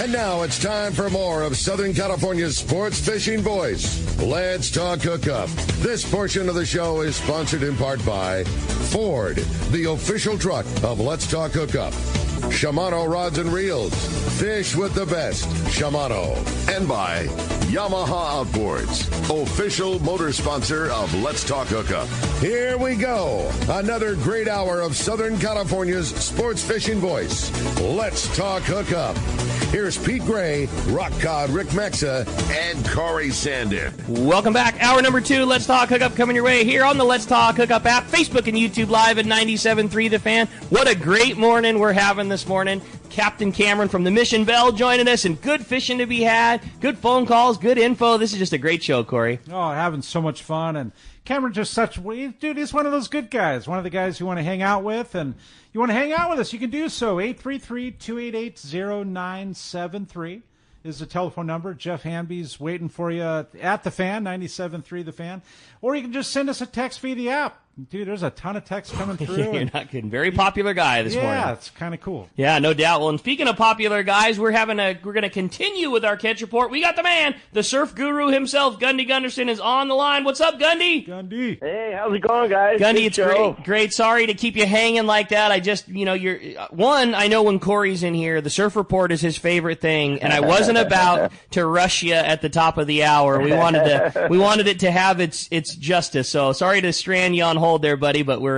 And now it's time for more of Southern California's sports fishing voice. Let's talk hookup. This portion of the show is sponsored in part by Ford, the official truck of Let's Talk Hookup. Shimano Rods and Reels. Fish with the best. Shimano. And by Yamaha Outboards, official motor sponsor of Let's Talk Hookup. Here we go. Another great hour of Southern California's sports fishing voice. Let's Talk Hookup. Here's Pete Gray, Rock Cod Rick Mexa, and Corey Sandin. Welcome back. Hour number 2, Let's Talk Hookup coming your way here on the Let's Talk Hookup app, Facebook and YouTube Live at 97.3 The Fan. What a great morning we're having this morning. Captain Cameron from the Mission Belle joining us, and good fishing to be had, good phone calls, good info. This is just a great show, Corey. Oh, having so much fun. And Cameron just dude, he's one of those good guys, one of the guys you want to hang out with. And you want to hang out with us, you can do so. 833-288-0973 is the telephone number. Jeff Hanby's waiting for you at The Fan, 97.3 The Fan. Or you can just send us a text via the app. Dude, there's a ton of texts coming through. You're not kidding. Very popular guy this morning. Yeah, it's kind of cool. Yeah, no doubt. Well, and speaking of popular guys, we're going to continue with our catch report. We got the man, the surf guru himself, Gundy Gunderson, is on the line. What's up, Gundy? Gundy. Hey, how's it going, guys? Gundy, it's great. Sorry to keep you hanging like that. I just, I know when Corey's in here, the surf report is his favorite thing, and I wasn't about to rush you at the top of the hour. We wanted it to have its justice. So sorry to strand you on hold there, buddy, but we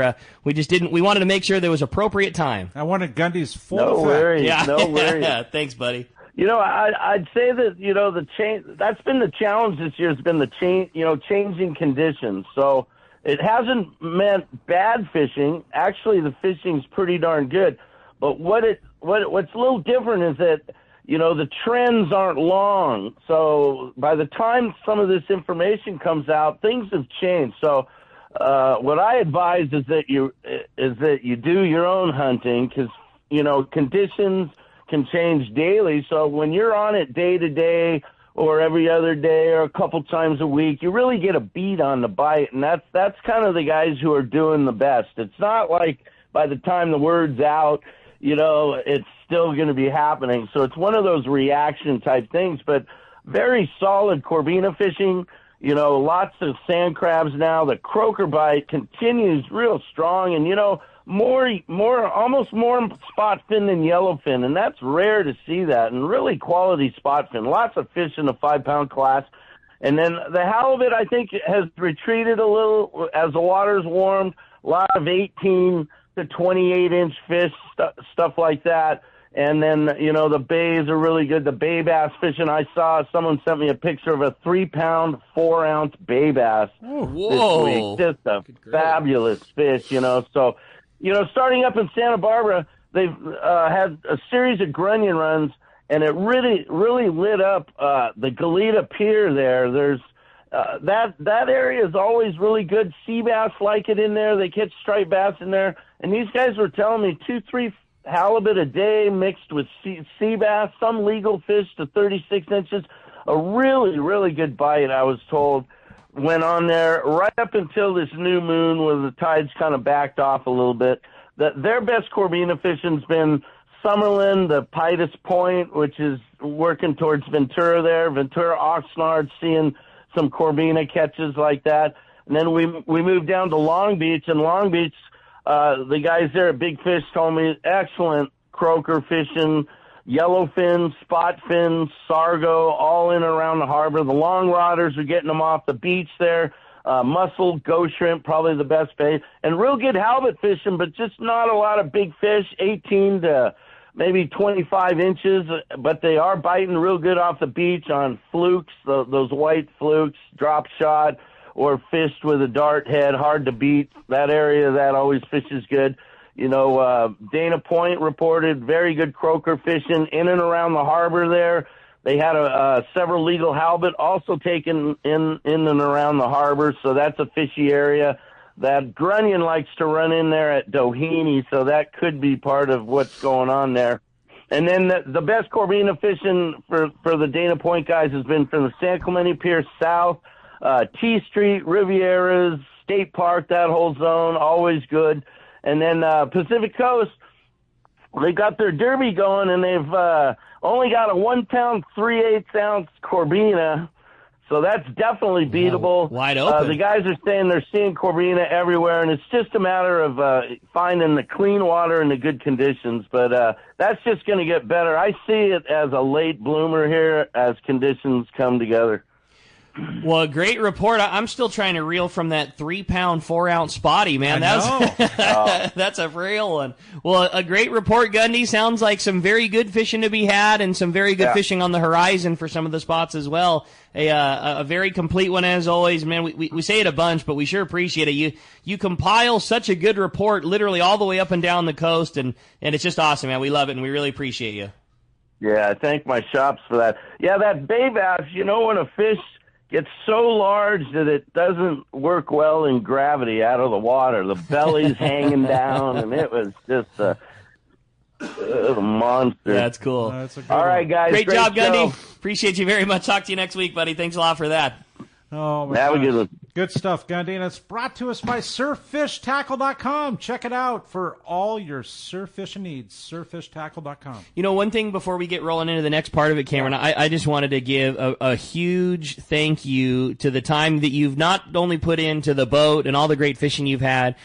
wanted to make sure there was appropriate time. I wanted Gundy's full No worries, yeah. no worries. Thanks, buddy. I'd say that, the change, that's been the challenge this year, has been the changing conditions. So it hasn't meant bad fishing. Actually, the fishing's pretty darn good. But what's a little different is that, the trends aren't long. So by the time some of this information comes out, things have changed. So what I advise is that you do your own hunting, because conditions can change daily. So when you're on it day to day or every other day or a couple times a week, you really get a beat on the bite, and that's kind of the guys who are doing the best. It's not like by the time the word's out, it's still going to be happening. So it's one of those reaction type things, but very solid Corbina fishing. Lots of sand crabs now. The croaker bite continues real strong, and almost more spot fin than yellowfin, and that's rare to see that. And really quality spot fin. Lots of fish in the 5-pound class, and then the halibut I think has retreated a little as the water's warmed. A lot of 18 to 28-inch fish, stuff like that. And then, the bays are really good. The bay bass fishing, I saw, someone sent me a picture of a 3-pound, 4-ounce bay bass this week. Just a fabulous fish, So, starting up in Santa Barbara, they've had a series of grunion runs, and it really, really lit up the Goleta Pier there. There's that area is always really good. Sea bass like it in there. They catch striped bass in there. And these guys were telling me 2-3 halibut a day mixed with sea bass, some legal fish to 36 inches. A really, really good bite, I was told, went on there right up until this new moon where the tides kind of backed off a little bit. Their best Corbina fishing's been Summerlin, the Pitus Point, which is working towards Ventura there. Ventura, Oxnard, seeing some Corbina catches like that. And then we moved down to Long Beach, and Long Beach, the guys there at Big Fish told me excellent croaker fishing, yellowfin, spotfin, sargo, all in and around the harbor. The long rodders are getting them off the beach there. Mussel, ghost shrimp, probably the best bait. And real good halibut fishing, but just not a lot of big fish, 18 to maybe 25 inches. But they are biting real good off the beach on flukes, those white flukes, drop shot, or fished with a dart head, hard to beat. That area, that always fishes good. Dana Point reported very good croaker fishing in and around the harbor there. They had several legal halibut also taken in and around the harbor, so that's a fishy area. That grunion likes to run in there at Doheny, so that could be part of what's going on there. And then the best Corbina fishing for the Dana Point guys has been from the San Clemente Pier south, T Street, Rivieras, State Park, that whole zone, always good. And then Pacific Coast, they got their derby going, and they've only got a 1 pound, 3/8 ounce Corbina. So that's definitely beatable. Wide open. The guys are saying they're seeing Corbina everywhere, and it's just a matter of finding the clean water and the good conditions. But that's just going to get better. I see it as a late bloomer here as conditions come together. Well, great report. I'm still trying to reel from that 3 pound, 4 ounce spotty, man. That's a real one. Well, a great report, Gundy. Sounds like some very good fishing to be had and some very good fishing on the horizon for some of the spots as well. A very complete one as always, man. We say it a bunch, but we sure appreciate it. You compile such a good report literally all the way up and down the coast, and it's just awesome, man. We love it, and we really appreciate you. Yeah, I thank my shops for that. Yeah, that bay bass, when a fish gets so large that it doesn't work well in gravity out of the water. The belly's hanging down, and it was just a monster. That's cool. All right, guys. Great job, show. Gundy. Appreciate you very much. Talk to you next week, buddy. Thanks a lot for that. Oh, my Have a gosh. good one. Good stuff, Gundy. And it's brought to us by surffishtackle.com. Check it out for all your surf fishing needs. Surffishtackle.com. One thing before we get rolling into the next part of it, Cameron, I just wanted to give a huge thank you to the time that you've not only put into the boat and all the great fishing you've had,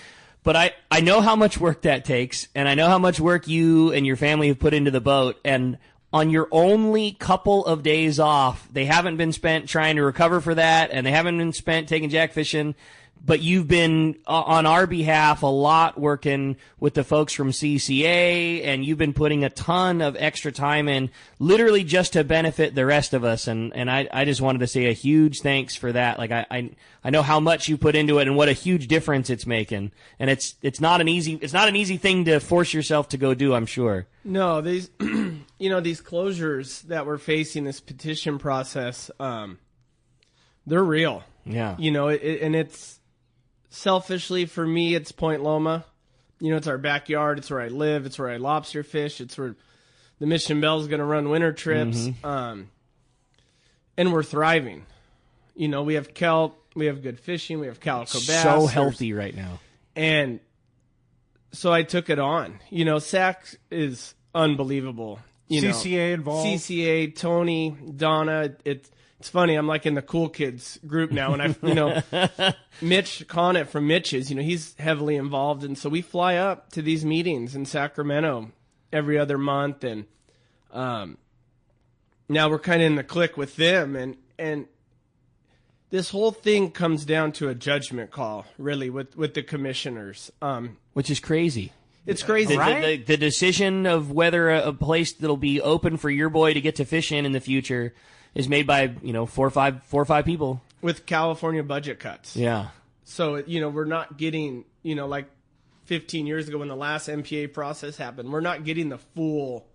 but I know how much work that takes, and I know how much work you and your family have put into the boat, and on your only couple of days off, they haven't been spent trying to recover for that, and they haven't been spent taking jack fishing, but you've been, on our behalf, a lot working with the folks from CCA, and you've been putting a ton of extra time in, literally just to benefit the rest of us, and I just wanted to say a huge thanks for that. Like, I know how much you put into it and what a huge difference it's making, and it's not an easy thing to force yourself to go do, I'm sure. No, these these closures that we're facing, this petition process, they're real. Yeah. And it's selfishly for me, it's Point Loma. It's our backyard. It's where I live. It's where I lobster fish. It's where the Mission Belle's going to run winter trips. Mm-hmm. And we're thriving. We have kelp. We have good fishing. We have calico bass. So healthy right now. And so I took it on. SAC is unbelievable. CCA involved. CCA, Tony, Donna. It's funny. I'm like in the cool kids group now, and Mitch Conant from Mitch's. He's heavily involved, and so we fly up to these meetings in Sacramento every other month, and now we're kind of in the clique with them, and this whole thing comes down to a judgment call, really, with the commissioners, Which is crazy. It's crazy, right? The decision of whether a place that'll be open for your boy to get to fish in the future is made by 4 or 5 people with California budget cuts. Yeah. So we're not getting like 15 years ago when the last MPA process happened. We're not getting the full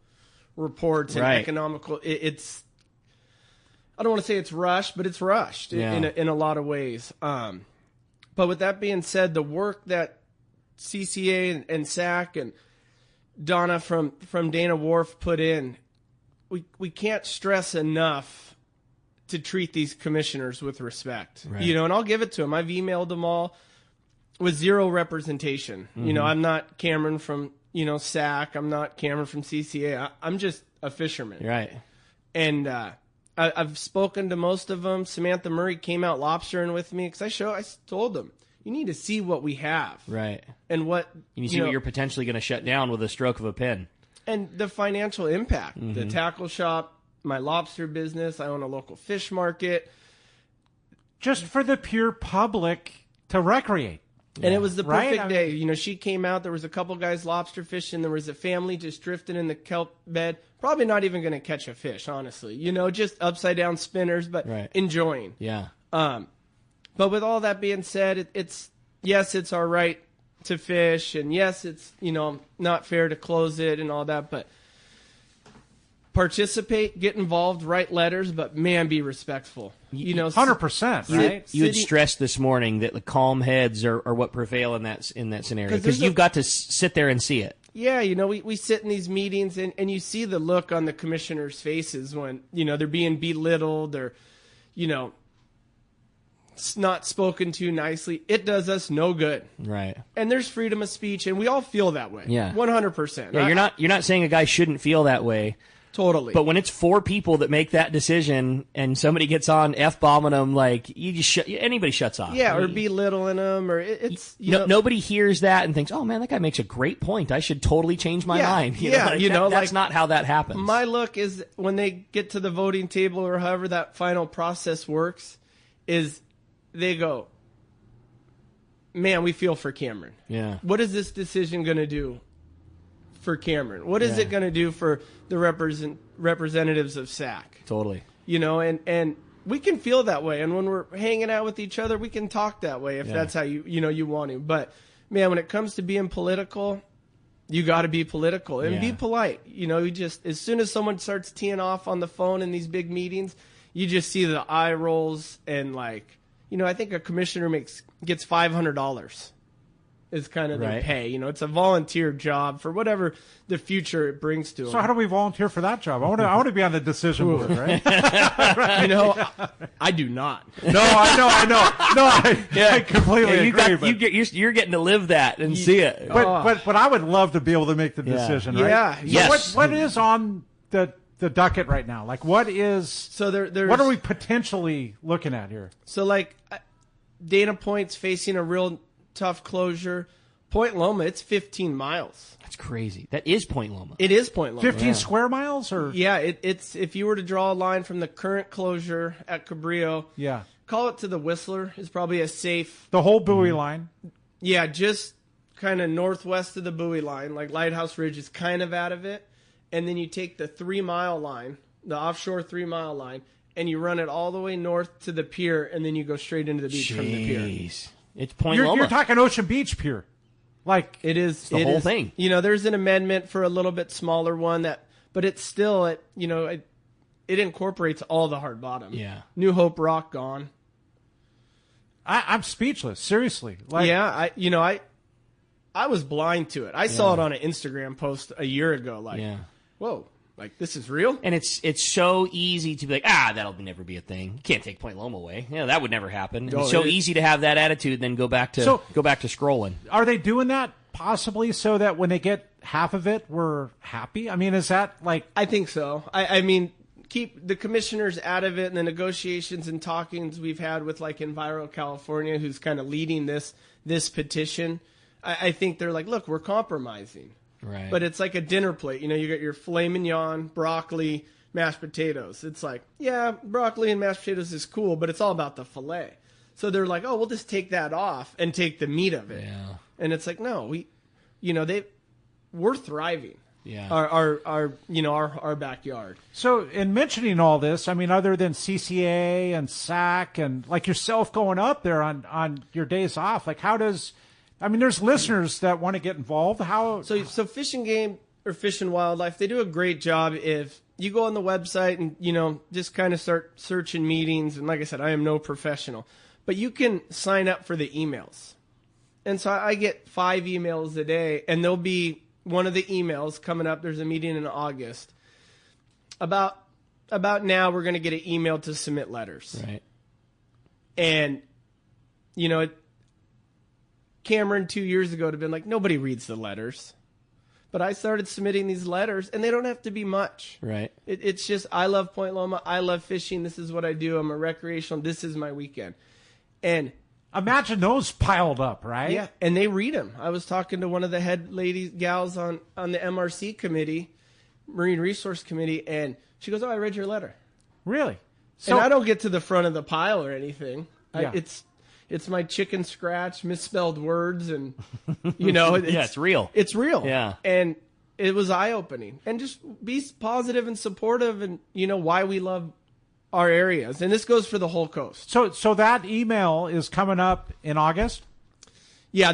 reports and economical. It's I don't want to say it's rushed, but it's rushed in a lot of ways. But with that being said, the work that CCA and SAC and Donna from Dana Wharf put in, we can't stress enough to treat these commissioners with respect. Right. And I'll give it to them. I've emailed them all with zero representation. Mm-hmm. I'm not Cameron from SAC. I'm not Cameron from CCA. I'm just a fisherman. Right. And I've spoken to most of them. Samantha Murray came out lobstering with me because I told them, you need to see what we have. Right. And what you see what you're potentially going to shut down with a stroke of a pen. And the financial impact. Mm-hmm. The tackle shop, my lobster business, I own a local fish market. Just for the pure public to recreate. And it was the perfect right? day. She came out. There was a couple guys lobster fishing. There was a family just drifting in the kelp bed. Probably not even going to catch a fish, honestly. Just upside down spinners, but enjoying. Yeah. But with all that being said, it's our right to fish, and yes, it's not fair to close it and all that, but participate, get involved, write letters, but man, be respectful. 100%, right? You had stressed this morning that the calm heads are what prevail in that scenario because you've got to sit there and see it. Yeah, we sit in these meetings and you see the look on the commissioners' faces when they're being belittled or not spoken to nicely. It does us no good. Right. And there's freedom of speech, and we all feel that way. Yeah. 100%. Yeah, you're not saying a guy shouldn't feel that way, Totally. But when it's 4 people that make that decision and somebody gets on F-bombing them, like, you just anybody shuts off. Yeah, or belittling them, or it's, nobody hears that and thinks, oh man, that guy makes a great point. I should totally change my mind. That's not how that happens. My look is when they get to the voting table or however that final process works, is they go, man, we feel for Cameron. Yeah. What is this decision going to do for Cameron? What is it going to do for the representatives of SAC? Totally. And we can feel that way. And when we're hanging out with each other, we can talk that way if that's how you want to. But man, when it comes to being political, you got to be political and be polite. You just, as soon as someone starts teeing off on the phone in these big meetings, you just see the eye rolls and I think a commissioner gets $500 is kind of their pay. It's a volunteer job for whatever the future it brings to them. So how do we volunteer for that job? I want to be on the decision board, right? I do not. No, I know. No, I completely agree. You're getting to live that and see it. But I would love to be able to make the decision, right? Yeah. Yes. What is on the docket right now? Like, what is? So there's what are we potentially looking at here? So Dana Point's facing a real tough closure. Point Loma, it's 15 miles. That's crazy. That is Point Loma. It is Point Loma. 15 square miles, or it's if you were to draw a line from the current closure at Cabrillo, call it to the Whistler is probably a safe. The whole buoy line. Yeah, just kind of northwest of the buoy line, like Lighthouse Ridge is kind of out of it, and then you take the 3-mile line, the offshore 3-mile line, and you run it all the way north to the pier, and then you go straight into the beach from the pier. It's Point Loma. You're talking Ocean Beach Pier. Like, it is the whole thing. There's an amendment for a little bit smaller one but it's still it incorporates all the hard bottom. Yeah. New Hope Rock gone. I'm speechless. Seriously. I was blind to it. I saw it on an Instagram post a year ago. Whoa. Like, this is real? And it's so easy to be like, that'll never be a thing. You can't take Point Loma away. That would never happen. It's so easy to have that attitude, then go back to scrolling. Are they doing that possibly so that when they get half of it, we're happy? I mean, is that like... I think so. I mean, keep the commissioners out of it, and the negotiations and talkings we've had with Enviro California, who's kind of leading this petition. I think they're like, look, we're compromising. Right. But it's like a dinner plate. You got your filet mignon, broccoli, mashed potatoes. It's like, broccoli and mashed potatoes is cool, but it's all about the filet. So they're like, we'll just take that off and take the meat of it. Yeah. And it's like, no, we're thriving. Yeah. Our backyard. So in mentioning all this, I mean, other than CCA and SAC and like yourself going up there on your days off, like there's listeners that want to get involved. So Fish and Game or Fish and Wildlife, they do a great job. If you go on the website and, just kind of start searching meetings. And like I said, I am no professional, but you can sign up for the emails. And so I get 5 emails a day, and there'll be one of the emails coming up. There's a meeting in August. About now, we're going to get an email to submit letters. Right. And, Cameron 2 years ago would have been like, nobody reads the letters. But I started submitting these letters, and they don't have to be much. Right. It's just, I love Point Loma. I love fishing. This is what I do. I'm a recreational. This is my weekend. And imagine those piled up, right? Yeah, and they read them. I was talking to one of the head gals on the MRC committee, Marine Resource Committee, and she goes, I read your letter. Really? So, and I don't get to the front of the pile or anything. Yeah. It's my chicken scratch, misspelled words, and, it's real. It's real. Yeah. And it was eye-opening. And just be positive and supportive and, why we love our areas. And this goes for the whole coast. So that email is coming up in August? Yeah,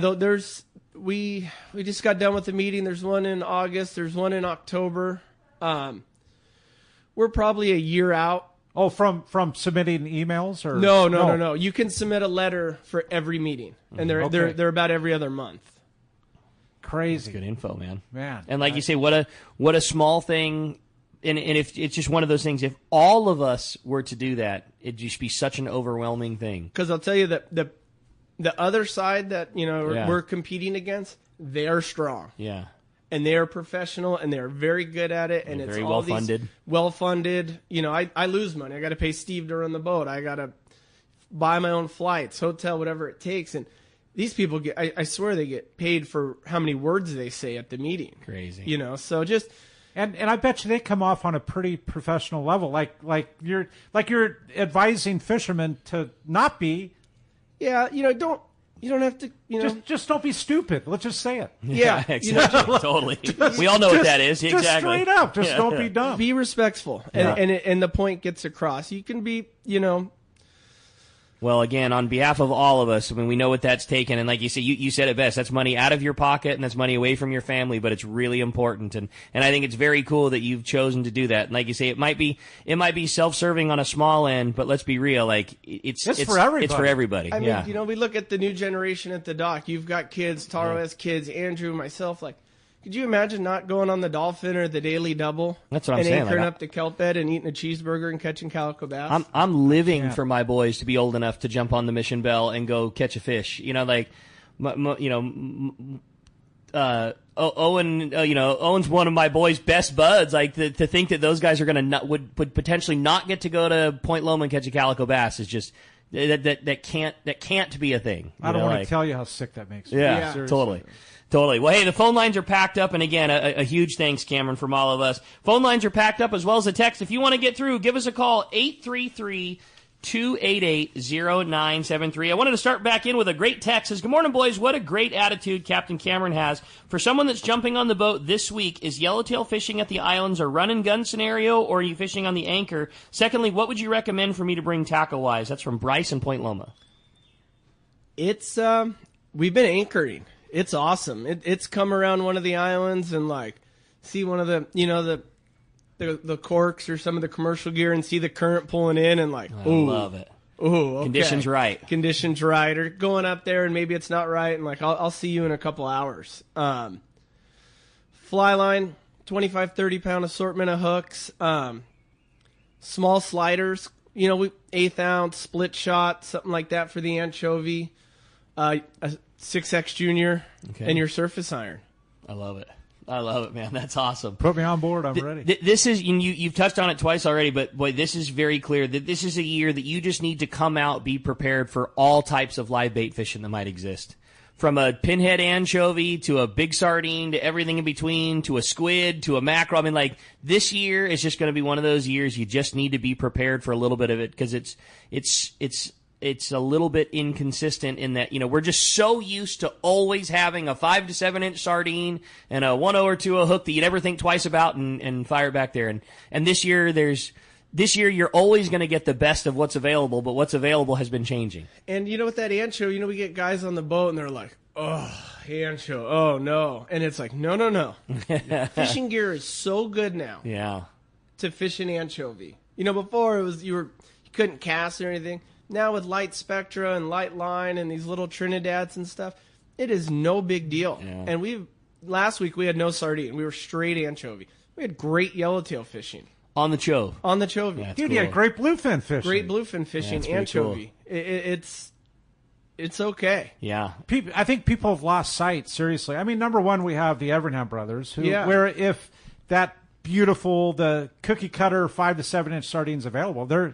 we just got done with the meeting. There's one in August. There's one in October. We're probably a year out. Oh, from submitting emails, or no. You can submit a letter for every meeting, and they're about every other month. Crazy. That's good info, man. And like you say, what a small thing. And if it's just one of those things, if all of us were to do that, it'd just be such an overwhelming thing. Because I'll tell you that the other side that we're competing against, they're strong. Yeah. and they are professional, and they're very good at it, and it's very all well-funded. Well-funded. You know, I lose money. I got to pay Steve to run the boat. I got to buy my own flights, hotel, whatever it takes, and these people get, I swear they get paid for how many words they say at the meeting. Crazy. You know, so just... And I bet you they come off on a pretty professional level, like you're advising fishermen to not be. Yeah, you don't have to, just don't be stupid. Let's just say it. Yeah, exactly. Totally. We all know what that is. Exactly. Just straight up. Just don't be dumb. Be respectful, and the point gets across. You can be, Well, again, on behalf of all of us, I mean, we know what that's taken, and like you said, you said it best. That's money out of your pocket, and that's money away from your family, but it's really important, and I think it's very cool that you've chosen to do that. And like you say, it might be self-serving on a small end, but let's be real, like it's for everybody. It's for everybody. I mean, we look at the new generation at the dock. You've got kids, Taro has kids, Andrew, myself, like. Could you imagine not going on the Dolphin or the Daily Double? That's what I'm saying. And anchoring up the kelp bed and eating a cheeseburger and catching calico bass? I'm living for my boys to be old enough to jump on the Mission Belle and go catch a fish. Owen, Owen's one of my boys' best buds. Like to think that those guys are would potentially not get to go to Point Loma and catch a calico bass is just that can't be a thing. I don't want to tell you how sick that makes me. Yeah, totally. Totally. Well, hey, the phone lines are packed up, and again, a huge thanks, Cameron, from all of us. Phone lines are packed up as well as the text. If you want to get through, give us a call, 833-288-0973. I wanted to start back in with a great text. Says, good morning, boys. What a great attitude Captain Cameron has. For someone that's jumping on the boat this week, is yellowtail fishing at the islands a run-and-gun scenario, or are you fishing on the anchor? Secondly, what would you recommend for me to bring tackle-wise? That's from Bryce in Point Loma. It's, we've been anchoring. It's awesome. It's come around one of the islands and see one of the the corks or some of the commercial gear and see the current pulling in and I love it. Ooh, okay. Conditions right. Conditions right. Or going up there and maybe it's not right and I'll see you in a couple hours. Fly line, 25, 30 pound assortment of hooks. Small sliders, 1/8 ounce, split shot, something like that for the anchovy. A 6X Junior, and your surface iron. I love it. I love it, man. That's awesome. Put me on board. I'm ready. This is, you've touched on it twice already, but boy, this is very clear that this is a year that you just need to come out, be prepared for all types of live bait fishing that might exist. From a pinhead anchovy to a big sardine to everything in between to a squid to a mackerel. I mean, this year is just going to be one of those years you just need to be prepared for a little bit of it because it's a little bit inconsistent in that, we're just so used to always having a 5 to 7 inch sardine and a 1/0 or 2/0 hook that you never think twice about and fire back there. And this year you're always going to get the best of what's available, but what's available has been changing. And with that anchovy, we get guys on the boat and they're like, oh, anchovy, oh no. And it's like, no. Fishing gear is so good now. Yeah. To fish an anchovy. Before it was, you couldn't cast or anything. Now with light spectra and light line and these little Trinidads and stuff, it is no big deal. Yeah. And last week we had no sardine. We were straight anchovy. We had great yellowtail fishing. On the Chove. On the Chovy. Yeah, dude, you had great bluefin fishing. Great bluefin fishing, anchovy. Cool. It's okay. Yeah. I think people have lost sight, seriously. I mean, number one, we have the Evernham brothers, where if that the cookie cutter 5 to 7 inch sardines available,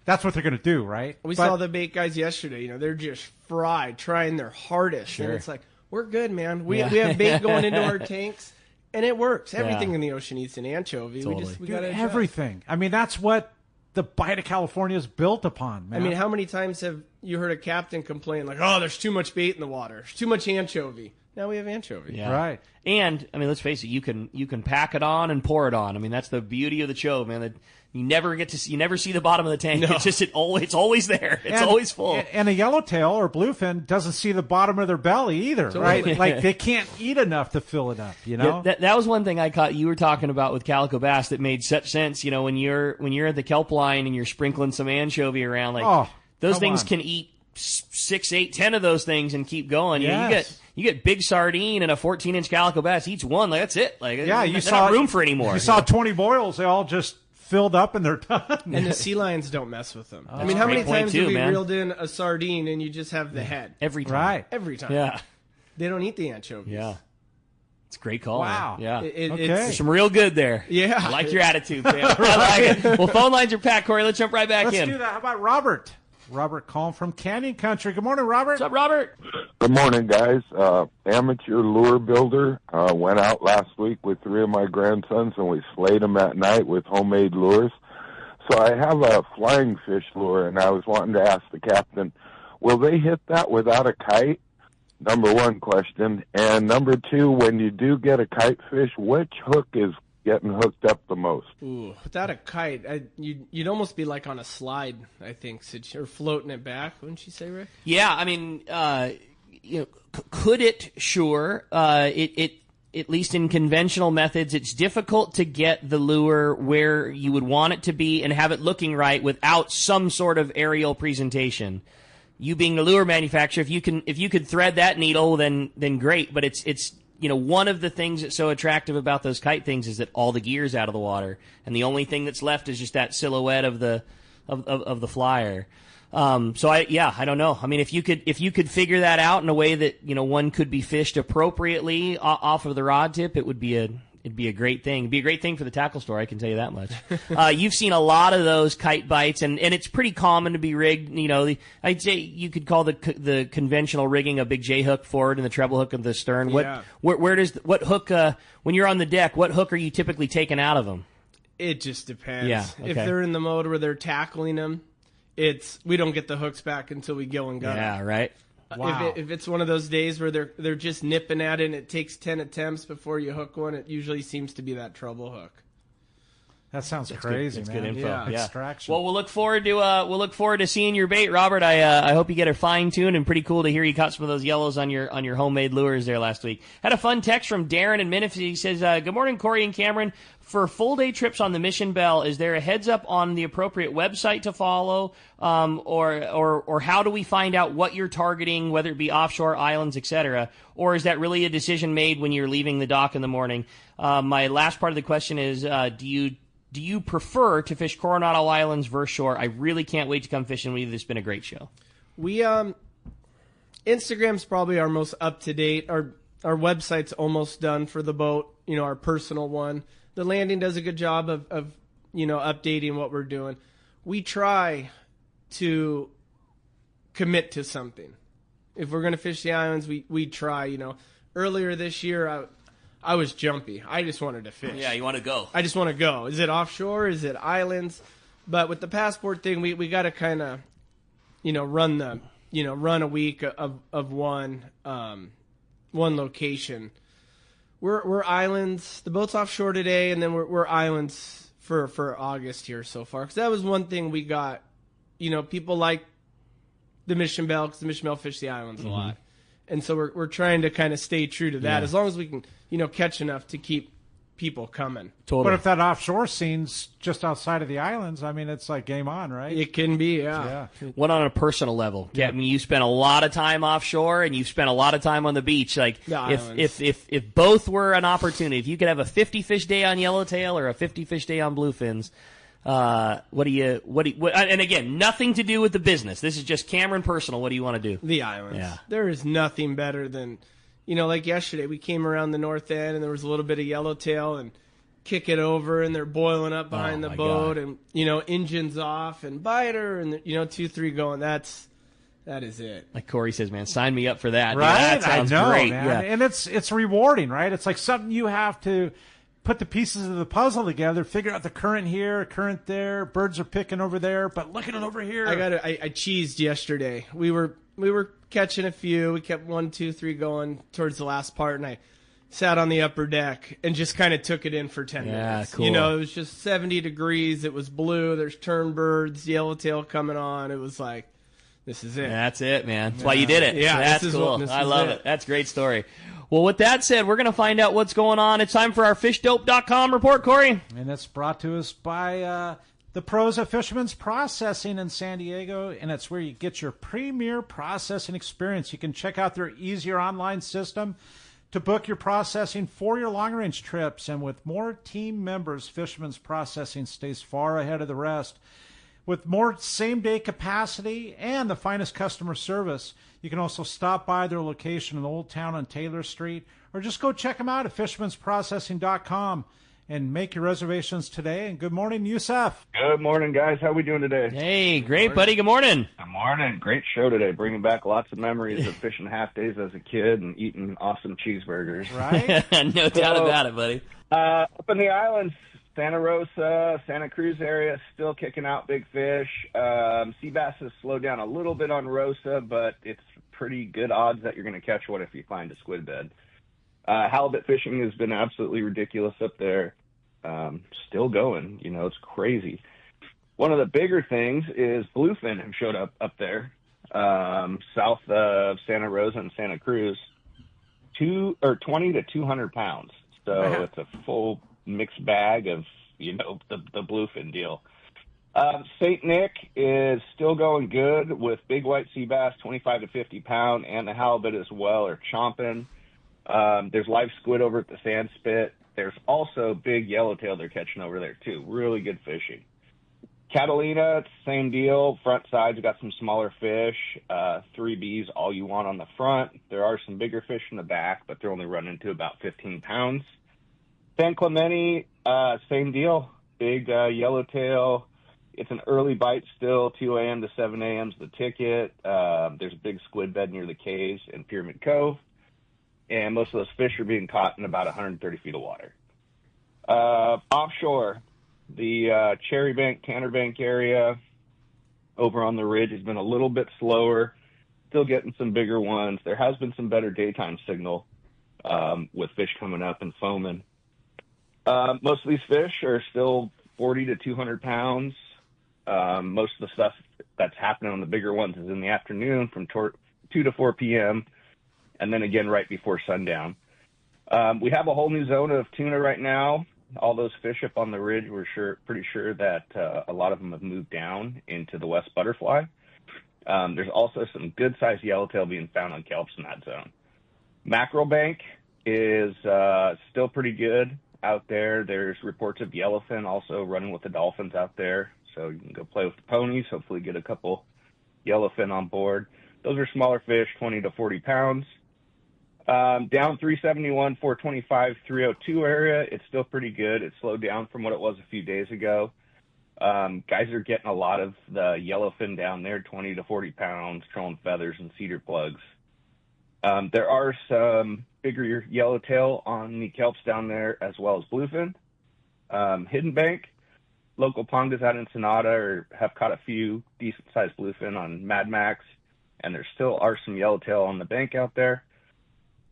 that's what they're going to do, right? We saw the bait guys yesterday. They're just fried, trying their hardest. Sure. And it's like, we're good, man. We have bait going into our tanks, and it works. Everything in the ocean eats an anchovy. Totally. We got to adjust. Everything. I mean, that's what the bite of California is built upon, man. I mean, how many times have you heard a captain complain there's too much bait in the water. There's too much anchovy. Now we have anchovy. Yeah. Right. And, I mean, let's face it, you can pack it on and pour it on. I mean, that's the beauty of the Chove, man. That you never see the bottom of the tank. No. It's just it's always there. It's always full. And a yellowtail or bluefin doesn't see the bottom of their belly either, right? Like they can't eat enough to fill it up, Yeah, that was one thing I caught you were talking about with calico bass that made such sense. When you're at the kelp line and you're sprinkling some anchovy around, those things can eat 6, 8, 10 of those things and keep going. Yes. You get big sardine and a 14-inch calico bass. Each one, that's it. There's not room for any more. You saw 20 boils; they all just filled up and they're done. And the sea lions don't mess with them. I mean, how many times have we reeled in a sardine and you just have the head? Every time. Right. Every time. Yeah. They don't eat the anchovies. Yeah. It's a great call. Wow. Man. Yeah. Okay. There's some real good there. Yeah. I like your attitude, man. I like it. Well, phone lines are packed, Corey. Let's jump right back in. Let's do that. How about Robert? Robert calling from Canyon Country. Good morning, Robert. What's up, Robert? Good morning, guys. Amateur lure builder. Went out last week with 3 of my grandsons, and we slayed them at night with homemade lures. So I have a flying fish lure, and I was wanting to ask the captain, will they hit that without a kite? Number one question. And number two, when you do get a kite fish, which hook is getting hooked up the most? Ooh, without a kite, you'd almost be like on a slide, I think, or floating it back, wouldn't you say, Rick? Yeah, I mean, could it? Sure. It at least in conventional methods, it's difficult to get the lure where you would want it to be and have it looking right without some sort of aerial presentation. You being the lure manufacturer, if you could thread that needle, then great. But it's one of the things that's so attractive about those kite things is that all the gear's out of the water, and the only thing that's left is just that silhouette of the flyer. I don't know. I mean, if you could figure that out in a way that one could be fished appropriately off of the rod tip, it'd be a great thing. It'd be a great thing for the tackle store, I can tell you that much. You've seen a lot of those kite bites, and it's pretty common to be rigged. I'd say you could call the conventional rigging a big J hook forward and the treble hook of the stern. Yeah. What hook when you're on the deck? What hook are you typically taking out of them? It just depends. Yeah, okay. If they're in the mode where they're tackling them, we don't get the hooks back until we go and gut them. Yeah, right. Wow. If it's one of those days where they're just nipping at it and it takes 10 attempts before you hook one, it usually seems to be that treble hook. That sounds crazy, That's man. good info. Yeah. Yeah. Extraction. Well, we'll look forward to seeing your bait, Robert. I hope you get it fine tuned, and pretty cool to hear you caught some of those yellows on your homemade lures there last week. Had a fun text from Darren in Memphis. He says, "Good morning, Corey and Cameron. For full day trips on the Mission Belle, is there a heads up on the appropriate website to follow, or how do we find out what you're targeting, whether it be offshore islands, etc., or is that really a decision made when you're leaving the dock in the morning?" My last part of the question is, do you prefer to fish Coronado Islands versus shore? I really can't wait to come fishing with you. It's been a great show. We Instagram's probably our most up to date. Our website's almost done for the boat. Our personal one. The landing does a good job of updating what we're doing. We try to commit to something. If we're going to fish the islands, we try. Earlier this year, I was jumpy. I just wanted to fish. Yeah, you want to go. I just want to go. Is it offshore? Is it islands? But with the passport thing, we got to kind of, run a week of one location. We're islands. The boat's offshore today, and then we're islands for August here so far. Because that was one thing we got. People like the Mission Belle because the Mission Belle fish the islands a lot. And so we're trying to kind of stay true to that, as long as we can, catch enough to keep people coming. Totally. But if that offshore scene's just outside of the islands, I mean, it's like game on, right? It can be, yeah. What on a personal level? Yeah. I mean, you spent a lot of time offshore, and you've spent a lot of time on the beach. Like, if both were an opportunity, if you could have a 50 fish day on yellowtail or a 50 fish day on bluefins, what and again, nothing to do with the business. This is just Cameron personal. What do you want to do? The islands. Yeah. There is nothing better than, like yesterday, we came around the north end and there was a little bit of yellowtail and kick it over and they're boiling up behind the boat and, engines off and biter and, 2-3 going. That is it. Like Corey says, man, sign me up for that. Right? Dude, that sounds I know, great. man. Yeah. And it's rewarding, right? It's like something you have to put the pieces of the puzzle together, figure out the current here, current there, birds are picking over there, but look at it over here. I cheesed yesterday. We were catching a few. We kept 1, 2, 3 going towards the last part, and I sat on the upper deck and just kind of took it in for 10 minutes. Cool. It was just 70 degrees. It was blue. There's tern birds, yellowtail coming on. It was like, this is it. That's it, man. That's why you did it. Yeah, that's cool. I love it. That's a great story. Well, with that said, we're going to find out what's going on. It's time for our fishdope.com report, Corey. And it's brought to us by the pros at Fisherman's Processing in San Diego, and it's where you get your premier processing experience. You can check out their easier online system to book your processing for your long-range trips. And with more team members, Fisherman's Processing stays far ahead of the rest. With more same-day capacity and the finest customer service, you can also stop by their location in Old Town on Taylor Street, or just go check them out at fishermansprocessing.com and make your reservations today. And good morning, Yusef. Good morning, guys. How are we doing today? Hey, great, buddy. Good morning. Good morning. Great show today, bringing back lots of memories of fishing half days as a kid and eating awesome cheeseburgers. Right? No doubt about it, buddy. Up in the islands, Santa Rosa, Santa Cruz area, still kicking out big fish. Sea bass has slowed down a little bit on Rosa, but it's pretty good odds that you're going to catch one if you find a squid bed. Halibut fishing has been absolutely ridiculous up there. Still going, it's crazy. One of the bigger things is bluefin have showed up there, south of Santa Rosa and Santa Cruz, 20 to 200 pounds. So it's a full mixed bag of, the bluefin deal. St. Nick is still going good with big white sea bass, 25 to 50 pound, and the halibut as well are chomping. There's live squid over at the sand spit. There's also big yellowtail they're catching over there too. Really good fishing. Catalina, same deal. Front side's got some smaller fish. 3Bs, all you want on the front. There are some bigger fish in the back, but they're only running to about 15 pounds. San Clemente, same deal. Big yellowtail. It's an early bite still, 2 a.m. to 7 a.m. is the ticket. There's a big squid bed near the caves in Pyramid Cove. And most of those fish are being caught in about 130 feet of water. Offshore, the Cherry Bank, Tanner Bank area over on the ridge has been a little bit slower, still getting some bigger ones. There has been some better daytime signal with fish coming up and foaming. Most of these fish are still 40 to 200 pounds. Most of the stuff that's happening on the bigger ones is in the afternoon from 2 to 4 p.m., and then again right before sundown. We have a whole new zone of tuna right now. All those fish up on the ridge, we're pretty sure that a lot of them have moved down into the West Butterfly. There's also some good-sized yellowtail being found on kelps in that zone. Mackerel Bank is still pretty good out there. There's reports of yellowfin also running with the dolphins out there, so you can go play with the ponies, hopefully get a couple yellowfin on board. Those are smaller fish, 20 to 40 pounds. Down 371, 425, 302 area, it's still pretty good. It slowed down from what it was a few days ago. Guys are getting a lot of the yellowfin down there, 20 to 40 pounds, trolling feathers and cedar plugs. There are some bigger yellowtail on the kelps down there, as well as bluefin. Hidden Bank, local pongas out in Sonata have caught a few decent-sized bluefin on Mad Max, and there still are some yellowtail on the bank out there.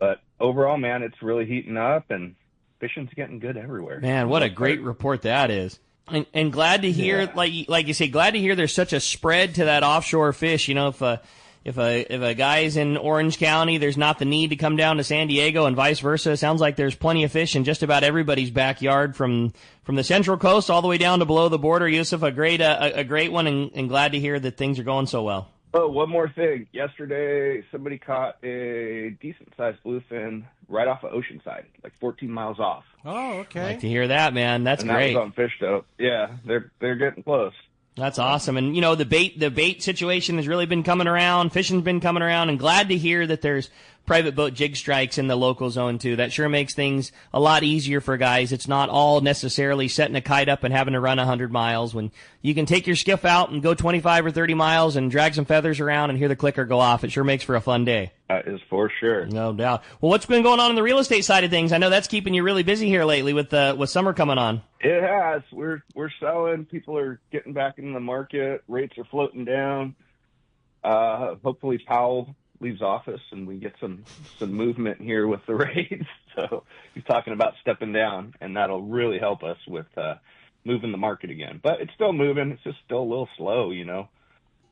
But overall, man, it's really heating up, and fishing's getting good everywhere. Man, what a great report that is. And glad to hear, like you say, glad to hear there's such a spread to that offshore fish. If a guy's in Orange County, there's not the need to come down to San Diego, and vice versa. It sounds like there's plenty of fish in just about everybody's backyard, from the Central Coast all the way down to below the border. Yusuf, a great one, and glad to hear that things are going so well. Oh, one more thing. Yesterday, somebody caught a decent-sized bluefin right off of Oceanside, like 14 miles off. Oh, okay. I'd like to hear that, man. That's great. That was on Fish Dope. Yeah, they're getting close. That's awesome. And, the bait situation has really been coming around. Fishing's been coming around, and glad to hear that there's private boat jig strikes in the local zone, too. That sure makes things a lot easier for guys. It's not all necessarily setting a kite up and having to run 100 miles. When you can take your skiff out and go 25 or 30 miles and drag some feathers around and hear the clicker go off, it sure makes for a fun day. That is for sure. No doubt. Well, what's been going on in the real estate side of things? I know that's keeping you really busy here lately with summer coming on. It has. We're selling. People are getting back into the market. Rates are floating down. Hopefully Powell leaves office and we get some movement here with the rates. So he's talking about stepping down, and that'll really help us with moving the market again. But it's still moving. It's just still a little slow,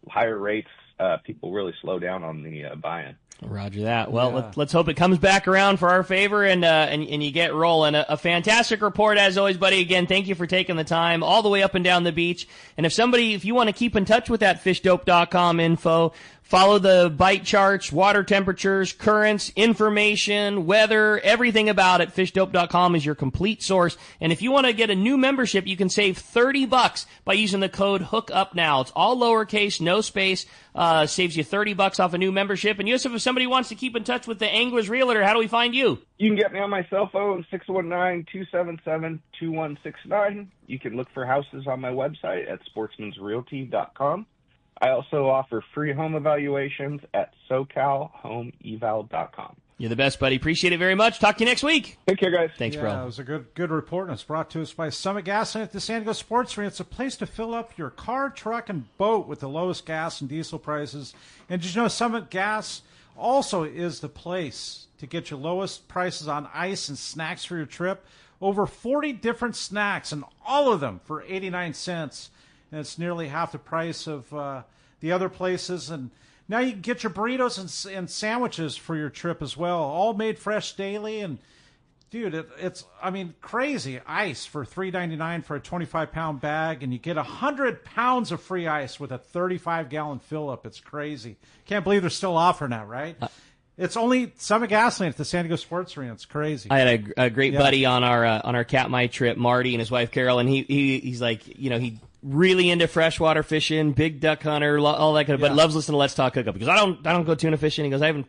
Higher rates, people really slow down on the buying. Roger that. Well, let's hope it comes back around for our favor and you get rolling. A fantastic report as always, buddy. Again, thank you for taking the time all the way up and down the beach. And if you want to keep in touch with that fishdope.com info, Follow the bite charts, water temperatures, currents, information, weather, everything about it. FishDope.com is your complete source. And if you want to get a new membership, you can save $30 by using the code HOOKUP now. It's all lowercase, no space. Saves you $30 off a new membership. And Yusuf, if somebody wants to keep in touch with the Anglers Realtor, how do we find you? You can get me on my cell phone, 619-277-2169. You can look for houses on my website at sportsmansrealty.com. I also offer free home evaluations at SoCalHomeEval.com. You're the best, buddy. Appreciate it very much. Talk to you next week. Take care, guys. Thanks, bro. Yeah, it was a good report, and it's brought to us by Summit Gasoline at the San Diego Sports Arena. It's a place to fill up your car, truck, and boat with the lowest gas and diesel prices. And did you know Summit Gas also is the place to get your lowest prices on ice and snacks for your trip? Over 40 different snacks, and all of them for 89 cents. And it's nearly half the price of the other places. And now you can get your burritos and sandwiches for your trip as well, all made fresh daily. And, dude, it's crazy. Ice for $3.99 for a 25-pound bag, and you get 100 pounds of free ice with a 35-gallon fill-up. It's crazy. Can't believe they're still offering that, right? It's only Summit Gasoline at the San Diego Sports Arena. It's crazy. I had a great buddy on our Katmai trip, Marty, and his wife Carol, and he's like, he really into freshwater fishing, big duck hunter, all that kind of, but loves listening to Let's Talk Hookup because I don't go tuna fishing. He goes, I haven't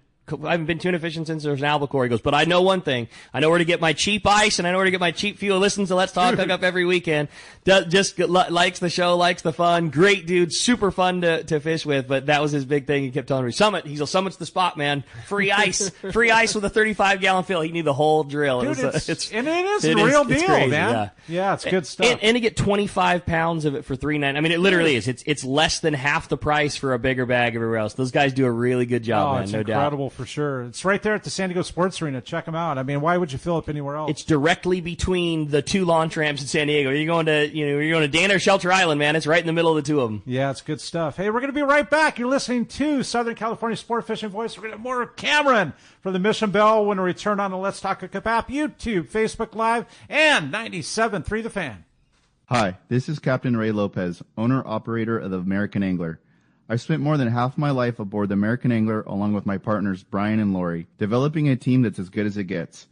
been tuna fishing since there was an albacore. He goes, but I know one thing. I know where to get my cheap ice, and I know where to get my cheap fuel. Listens to Let's Talk Hookup every weekend. Just likes the show, likes the fun. Great dude, super fun to fish with, but that was his big thing. He kept telling me, Summit's the spot, man. Free ice with a 35-gallon fill. He need the whole drill. Dude, it is the real deal, crazy, man. Yeah, it's good stuff. And to get 25 pounds of it for $3.99. I mean, it literally is. It's less than half the price for a bigger bag everywhere else. Those guys do a really good job, man. It's no doubt. incredible for sure. It's right there at the San Diego Sports Arena. Check them out. I mean, why would you fill up anywhere else? It's directly between the two launch ramps in San Diego. You're going to Dana or Shelter Island, man. It's right in the middle of the two of them. Yeah, it's good stuff. Hey, we're going to be right back. You're listening to Southern California Sport Fishing Voice. We're going to have more Cameron from the Mission Belle when we return on the Let's Talk Hookup app, YouTube, Facebook Live, and 97.3 The Fan. Hi, this is Captain Ray Lopez, owner-operator of the American Angler. I've spent more than half my life aboard the American Angler along with my partners Brian and Lori, developing a team that's as good as it gets.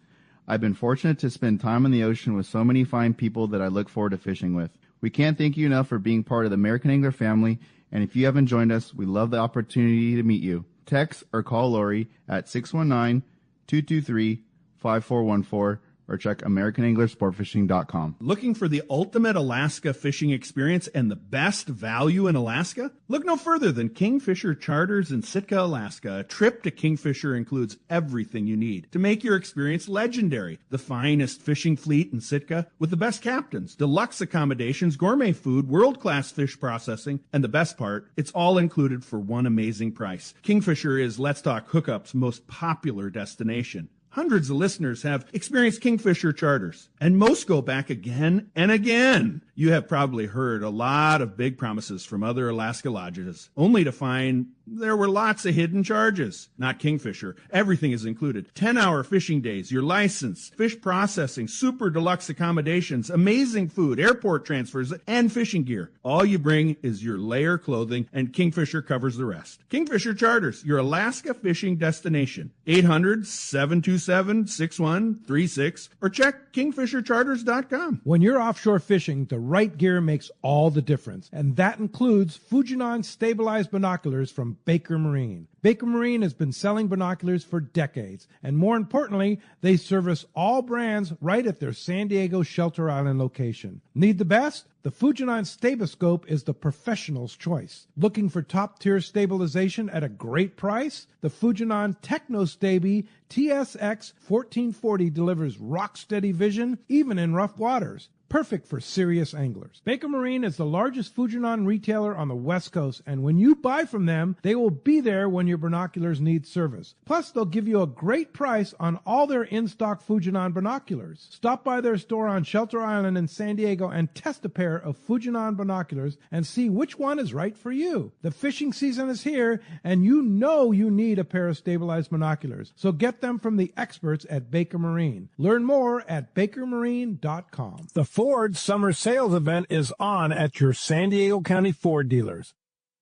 I've been fortunate to spend time on the ocean with so many fine people that I look forward to fishing with. We can't thank you enough for being part of the American Angler family, and if you haven't joined us, we love the opportunity to meet you. Text or call Lori at 619-223-5414 or check AmericanAnglerSportFishing.com. Looking for the ultimate Alaska fishing experience and the best value in Alaska? Look no further than Kingfisher Charters in Sitka, Alaska. A trip to Kingfisher includes everything you need to make your experience legendary. The finest fishing fleet in Sitka with the best captains, deluxe accommodations, gourmet food, world-class fish processing, and the best part, it's all included for one amazing price. Kingfisher is Let's Talk Hookup's most popular destination. Hundreds of listeners have experienced Kingfisher charters, and most go back again and again. You have probably heard a lot of big promises from other Alaska lodges, only to find there were lots of hidden charges. Not Kingfisher. Everything is included. 10-hour fishing days, your license, fish processing, super deluxe accommodations, amazing food, airport transfers, and fishing gear. All you bring is your layer clothing, and Kingfisher covers the rest. Kingfisher Charters, your Alaska fishing destination. 800-727-6136 or check kingfishercharters.com. When you're offshore fishing, the right gear makes all the difference, and that includes Fujinon stabilized binoculars from Baker Marine. Baker Marine has been selling binoculars for decades, and more importantly, they service all brands right at their San Diego Shelter Island location. Need the best? The Fujinon Staboscope is the professional's choice. Looking for top-tier stabilization at a great price? The Fujinon TechnoStabi TSX 1440 delivers rock-steady vision even in rough waters. Perfect for serious anglers. Baker Marine is the largest Fujinon retailer on the West Coast, and when you buy from them, they will be there when your binoculars need service. Plus, they'll give you a great price on all their in-stock Fujinon binoculars. Stop by their store on Shelter Island in San Diego and test a pair of Fujinon binoculars and see which one is right for you. The fishing season is here, and you know you need a pair of stabilized binoculars, so get them from the experts at Baker Marine. Learn more at bakermarine.com. The Ford Summer Sales Event is on at your San Diego County Ford dealers.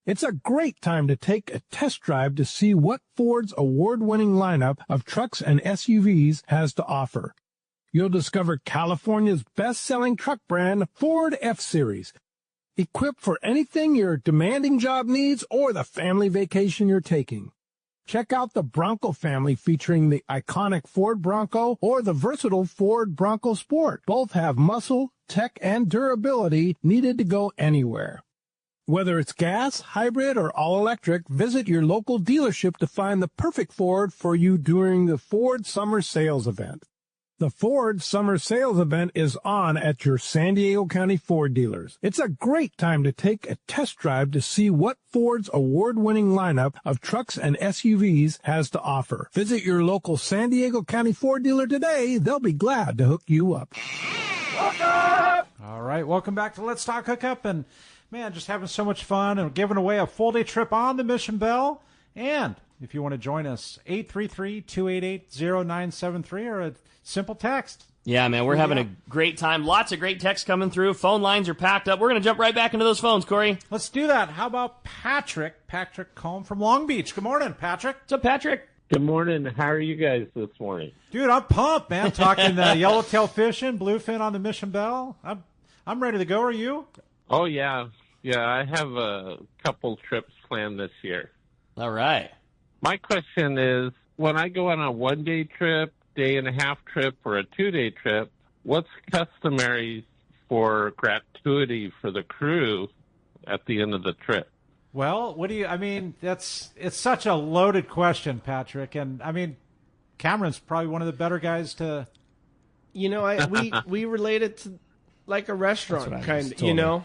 It's a great time to take a test drive to see what Ford's award-winning lineup of trucks and SUVs has to offer. You'll discover California's best-selling truck brand, Ford F-Series, equipped for anything your demanding job needs or the family vacation you're taking. Check out the Bronco family featuring the iconic Ford Bronco or the versatile Ford Bronco Sport. Both have muscle, tech, and durability needed to go anywhere. Whether it's gas, hybrid, or all-electric, visit your local dealership to find the perfect Ford for you during the Ford Summer Sales Event. The Ford Summer Sales Event is on at your San Diego County Ford dealers. It's a great time to take a test drive to see what Ford's award-winning lineup of trucks and SUVs has to offer. Visit your local San Diego County Ford dealer today. They'll be glad to hook you up. All right, welcome back to Let's Talk Hookup. And, man, just having so much fun and giving away a full-day trip on the Mission Belle. And if you want to join us, 833-288-0973 or a simple text. Yeah, man, we're having a great time. Lots of great texts coming through. Phone lines are packed up. We're going to jump right back into those phones, Corey. Let's do that. How about Patrick? Patrick Combe from Long Beach. Good morning, Patrick. What's up, Patrick? Good morning. How are you guys this morning? Dude, I'm pumped, man. Talking yellowtail fishing, bluefin on the Mission Belle. I'm ready to go. Are you? Oh, yeah. Yeah, I have a couple trips planned this year. All right. My question is, when I go on a one-day trip, day-and-a-half trip, or a two-day trip, what's customary for gratuity for the crew at the end of the trip? Well, it's such a loaded question, Patrick. And, Cameron's probably one of the better guys to... we relate it to like a restaurant, kind of, totally.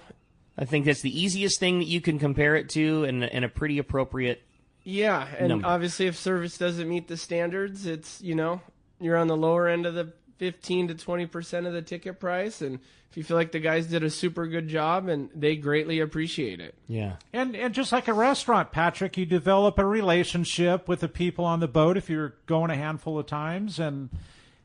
I think that's the easiest thing that you can compare it to and a pretty appropriate number. Obviously if service doesn't meet the standards, it's, you're on the lower end of the 15 to 20% of the ticket price, and if you feel like the guys did a super good job, and they greatly appreciate it. Yeah. And just like a restaurant, Patrick, you develop a relationship with the people on the boat if you're going a handful of times, and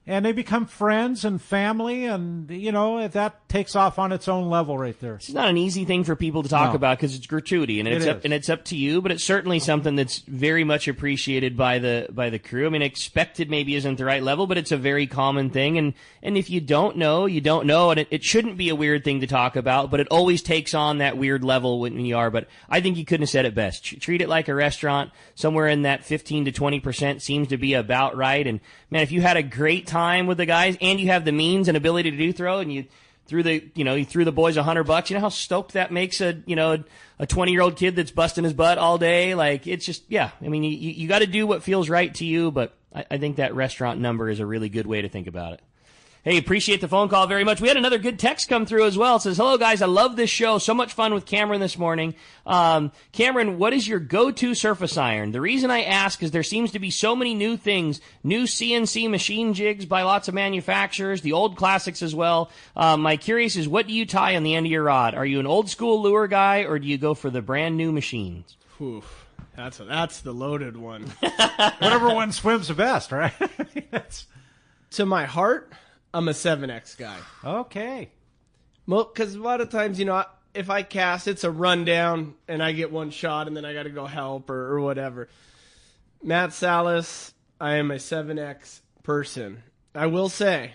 they become friends and family, and, that takes off on its own level right there. It's not an easy thing for people to talk about because it's gratuity, and it's up to you, but it's certainly something that's very much appreciated by the crew. Expected maybe isn't the right level, but it's a very common thing, and if you don't know, you don't know, and it shouldn't be a weird thing to talk about, but it always takes on that weird level when you are. But I think you couldn't have said it best. Treat it like a restaurant. Somewhere in that 15 to 20% seems to be about right, and man, if you had a great time with the guys and you have the means and ability to do throw, and you threw the boys $100, you know how stoked that makes a 20-year-old kid that's busting his butt all day. Like, it's just, you got to do what feels right to you, but I think that restaurant number is a really good way to think about it. Hey, appreciate the phone call very much. We had another good text come through as well. It says, hello, guys. I love this show. So much fun with Cameron this morning. Cameron, what is your go-to surface iron? The reason I ask is there seems to be so many new things, new CNC machine jigs by lots of manufacturers, the old classics as well. My curious is, what do you tie on the end of your rod? Are you an old-school lure guy, or do you go for the brand-new machines? Oof. That's the loaded one. Whatever one swims the best, right? To my heart, I'm a 7X guy. Okay. Well, because a lot of times, if I cast, it's a rundown, and I get one shot, and then I got to go help or whatever. Matt Salas, I am a 7X person. I will say,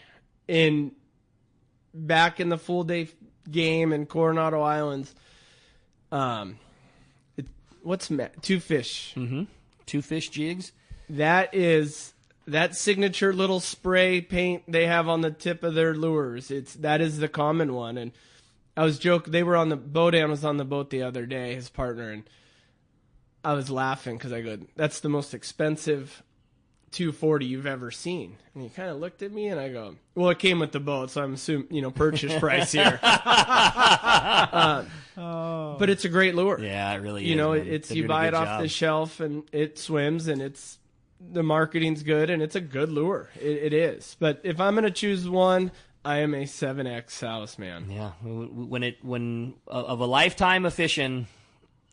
back in the full day game in Coronado Islands, two fish? Mm-hmm. Two fish jigs. That signature little spray paint they have on the tip of their lures. That is the common one. And I was joking. They were on the boat. Dan was on the boat the other day, his partner, and I was laughing because I go, "That's the most expensive 240 you've ever seen." And he kind of looked at me, and I go, "Well, it came with the boat, so I'm assuming purchase price here." But it's a great lure. Yeah, it really is. You buy it off the shelf, and it swims, and the marketing's good, and it's a good lure. It is. But if I'm going to choose one, I am a 7X Salas man. Yeah. When of a lifetime of fishing,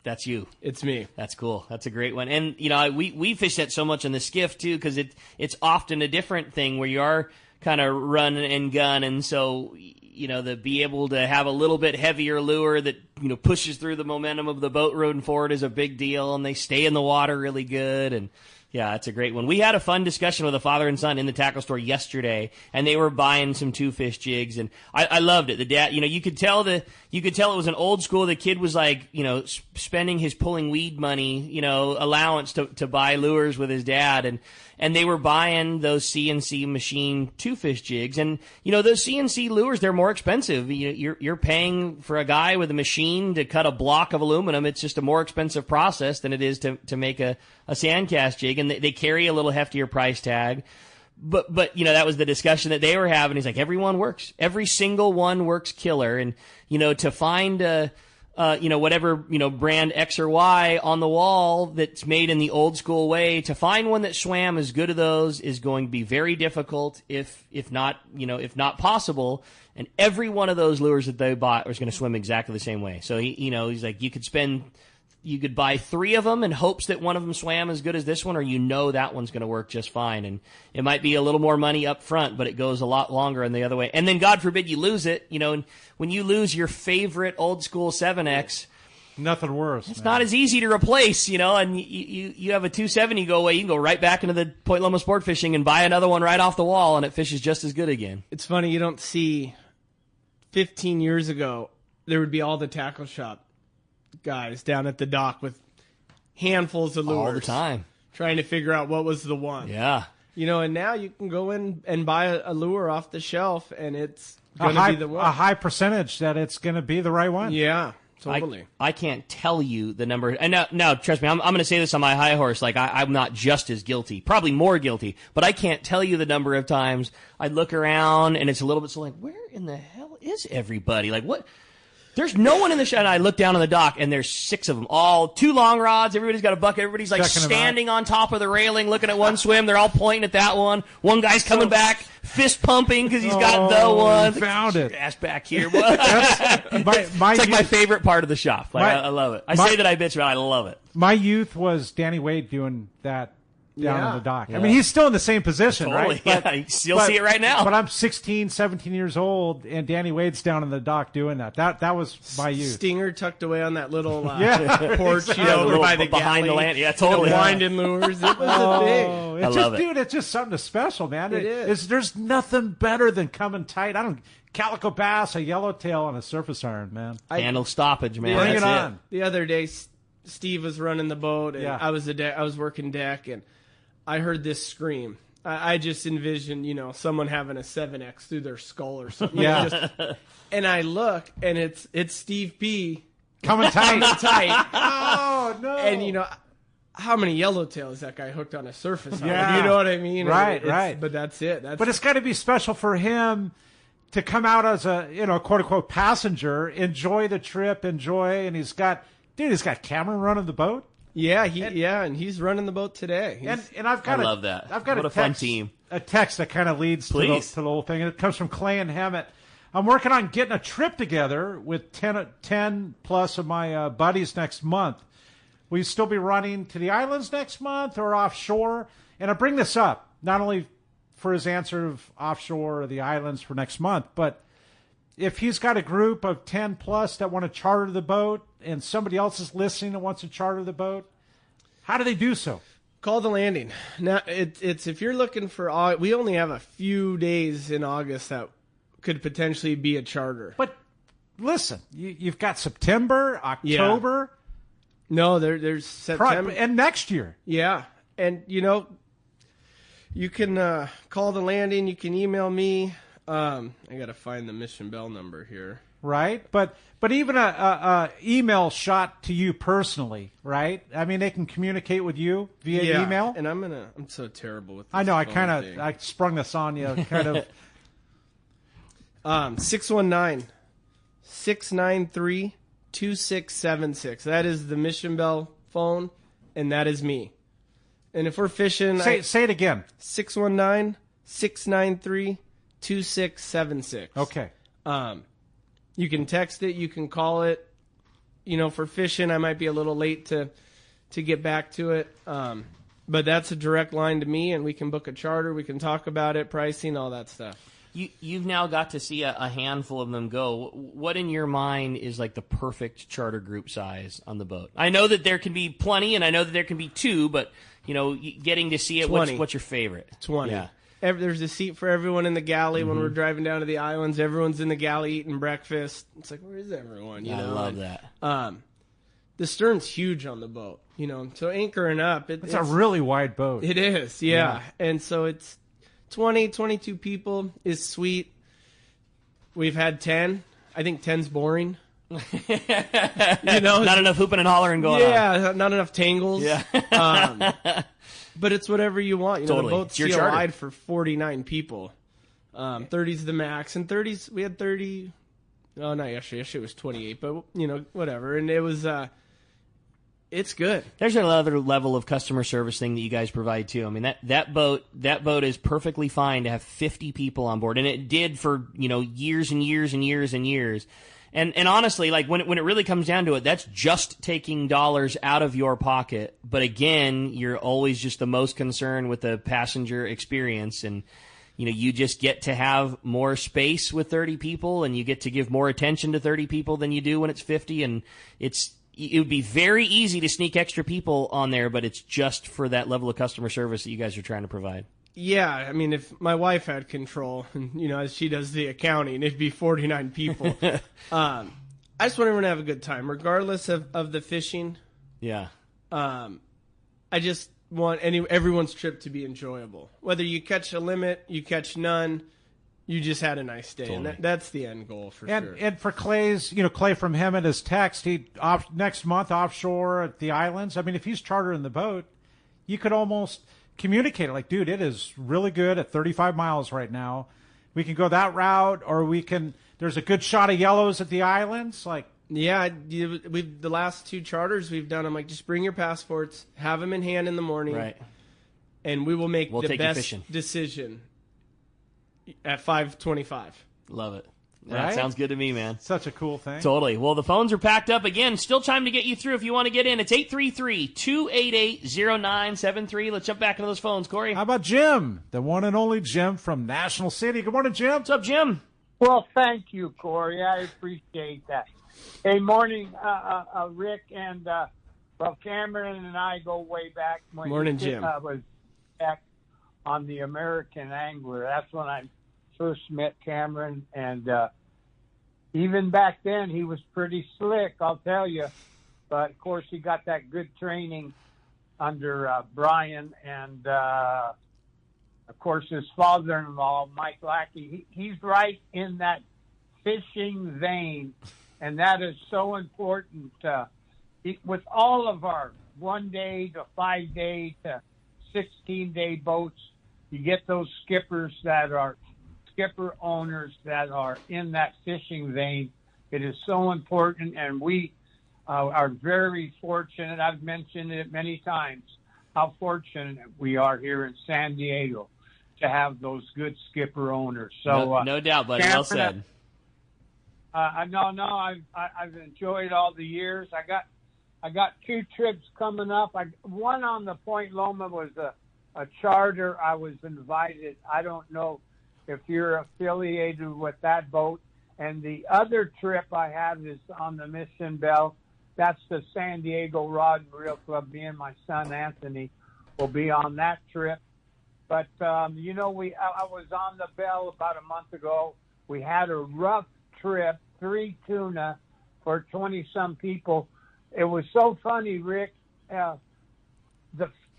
that's you. It's me. That's cool. That's a great one. And, we fish that so much on the skiff, too, because it's often a different thing where you are kind of run and gun. And so, be able to have a little bit heavier lure that, pushes through the momentum of the boat rolling forward is a big deal, and they stay in the water really good. And yeah, it's a great one. We had a fun discussion with a father and son in the tackle store yesterday, and they were buying some two-fish jigs, and I loved it. The dad, you could tell it was an old school. The kid was like, spending his pulling weed money, allowance to buy lures with his dad, and they were buying those CNC machine two-fish jigs, and those CNC lures, they're more expensive. You're paying for a guy with a machine to cut a block of aluminum. It's just a more expensive process than it is to make a sand cast jig, and they carry a little heftier price tag. But that was the discussion that they were having. He's like, everyone works. Every single one works killer. And, to find whatever, brand X or Y on the wall that's made in the old school way, to find one that swam as good as those is going to be very difficult, if not possible. And every one of those lures that they bought was going to swim exactly the same way. So he's like, you could buy 3 of them in hopes that one of them swam as good as this one, or that one's going to work just fine. And it might be a little more money up front, but it goes a lot longer in the other way. And then God forbid you lose it, and when you lose your favorite old school 7X, nothing worse. It's not as easy to replace, and you have a 270 go away, you can go right back into the Point Loma sport fishing and buy another one right off the wall, and it fishes just as good again. It's funny, you don't see 15 years ago, there would be all the tackle shop guys down at the dock with handfuls of lures all the time, trying to figure out what was the one. Yeah. And now you can go in and buy a lure off the shelf, and it's going to be the one. A high percentage that it's going to be the right one. Yeah, totally. I can't tell you the number. And now trust me, I'm going to say this on my high horse. Like, I'm not just as guilty, probably more guilty, but I can't tell you the number of times I look around and it's a little bit so like, where in the hell is everybody? Like, what? There's no one in the shop. And I look down on the dock, and there's 6 of them, all 2 long rods. Everybody's got a bucket. Everybody's like standing on top of the railing, looking at one swim. They're all pointing at that one. One guy's coming back, fist pumping because he's got the one. Found it. Ass back here. It's like my favorite part of the shop. I love it. I say that I bitch, but I love it. My youth was Danny Wade doing that down on the dock. Yeah. I mean, he's still in the same position, totally, right? But, you still see it right now. But I'm 16, 17 years old, and Danny Wade's down on the dock doing that. That was my youth. Stinger tucked away on that little porch, over by the behind galley. The land. Yeah, totally. Winding lures. It was a thing. I love it. Dude, it's just something special, man. It is. There's nothing better than coming tight. Calico bass, a yellowtail on a surface iron, man. Handle stoppage, man. Bring it on. The other day, Steve was running the boat, and I was working deck, and I heard this scream. I just envisioned, someone having a 7X through their skull or something. Yeah. And I look, and it's Steve P. Coming tight. Oh, no. And, how many yellowtails that guy hooked on a surface? Yeah. You know what I mean? Right. But that's it. But it's got to be special for him to come out as a, quote-unquote passenger, enjoy the trip, and he's got Cameron running the boat. Yeah, and he's running the boat today. And I've got I love that. I've got what a fun team. A text that kind of leads to the whole thing, and it comes from Clay and Hammett. I'm working on getting a trip together with 10 plus of my buddies next month. Will you still be running to the islands next month or offshore? And I bring this up not only for his answer of offshore or the islands for next month, but if he's got a group of 10 plus that want to charter the boat and somebody else is listening that wants to charter the boat, how do they do so? Call the landing. Now, it's if you're looking for, we only have a few days in August that could potentially be a charter. But listen, you've got September, October. Yeah. No, there's September. And next year. Yeah. And, you can call the landing. You can email me. I got to find the Mission Belle number here. Right, but even a email shot to you personally, right? I mean, they can communicate with you via email. And I'm so terrible with this. I know. I sprung this on you, kind of. 619-693-2676. That is the Mission Belle phone, and that is me. And if we're fishing, say it again. 619-693-2676. Okay. You can text it. You can call it. For fishing, I might be a little late to get back to it. But that's a direct line to me, and we can book a charter. We can talk about it, pricing, all that stuff. You've now got to see a handful of them go. What in your mind is like the perfect charter group size on the boat? I know that there can be plenty, and I know that there can be 2, but getting to see it, what's your favorite? 20. Yeah. There's a seat for everyone in the galley when we're driving down to the islands. Everyone's in the galley eating breakfast. It's like, where is everyone? I love that. The stern's huge on the boat, so anchoring up. It's a really wide boat. It is, yeah. And so it's 20, 22 people is sweet. We've had 10. I think 10's boring. Not enough hooping and hollering going on. Yeah, not enough tangles. Yeah. But it's whatever you want. Totally. The boat's still wide for 49 people. 30's the max. And 30's, we had 30. Oh, not yesterday. Yesterday was 28. But, whatever. And it was... It's good. There's another level of customer service thing that you guys provide too. I mean, that boat is perfectly fine to have 50 people on board, and it did for years and years and years and years. And honestly, like when it really comes down to it, that's just taking dollars out of your pocket. But again, you're always just the most concerned with the passenger experience, and you just get to have more space with 30 people, and you get to give more attention to 30 people than you do when it's 50, and it would be very easy to sneak extra people on there, but it's just for that level of customer service that you guys are trying to provide. Yeah, I mean, if my wife had control, and as she does the accounting, it'd be 49 people. I just want everyone to have a good time, regardless of the fishing. Yeah. I just want everyone's trip to be enjoyable. Whether you catch a limit, you catch none, you just had a nice day, totally. And that's the end goal for sure. And for Clay's, Clay from him and his text, he next month offshore at the islands. I mean, if he's chartering the boat, you could almost communicate it like, dude, it is really good at 35 miles right now. We can go that route, or there's a good shot of yellows at the islands. Like, yeah, the last 2 charters we've done, I'm like, just bring your passports, have them in hand in the morning, right? And we'll make the best decision at 5:25. Love it. Right? That sounds good to me, man. Such a cool thing. Totally. Well, the phones are packed up again. Still time to get you through if you want to get in. It's 833-288-0973. Let's jump back into those phones, Corey. How about Jim, the one and only Jim from National City? Good morning, Jim. What's up, Jim? Well, thank you, Corey. I appreciate that. Hey, morning, Rick, and Cameron and I go way back. Morning, Jim. Was back on the American Angler. That's when I first met Cameron, and even back then he was pretty slick, I'll tell you. But of course he got that good training under Brian, and of course his father-in-law Mike Lackey. He's right in that fishing vein, and that is so important with all of our 1-day to 5-day to 16-day boats. You get those skipper owners that are in that fishing vein. It is so important, and we are very fortunate. I've mentioned it many times, how fortunate we are here in San Diego to have those good skipper owners. So no doubt, buddy. Well said. I've enjoyed all the years. I got 2 trips coming up. One on the Point Loma was a charter. I was invited. I don't know if you're affiliated with that boat. And the other trip I have is on the Mission Belle. That's the San Diego Rod and Reel Club. Me and my son Anthony will be on that trip. But I was on the Belle about a month ago. We had a rough trip, 3 tuna for 20-some people. It was so funny, Rick. The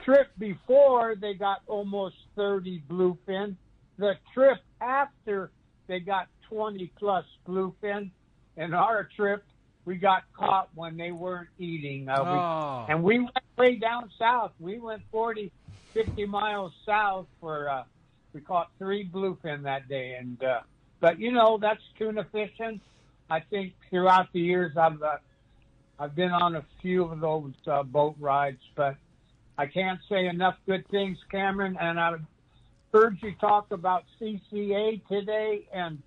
trip before, they got almost 30 bluefin. The trip after, they got 20-plus bluefin. And our trip, we got caught when they weren't eating. And we went way down south. We went 40, 50 miles south for, we caught 3 bluefin that day. And but, that's tuna fishing. I think throughout the years, I've been on a few of those boat rides, but I can't say enough good things, Cameron. And I heard you talk about CCA today, and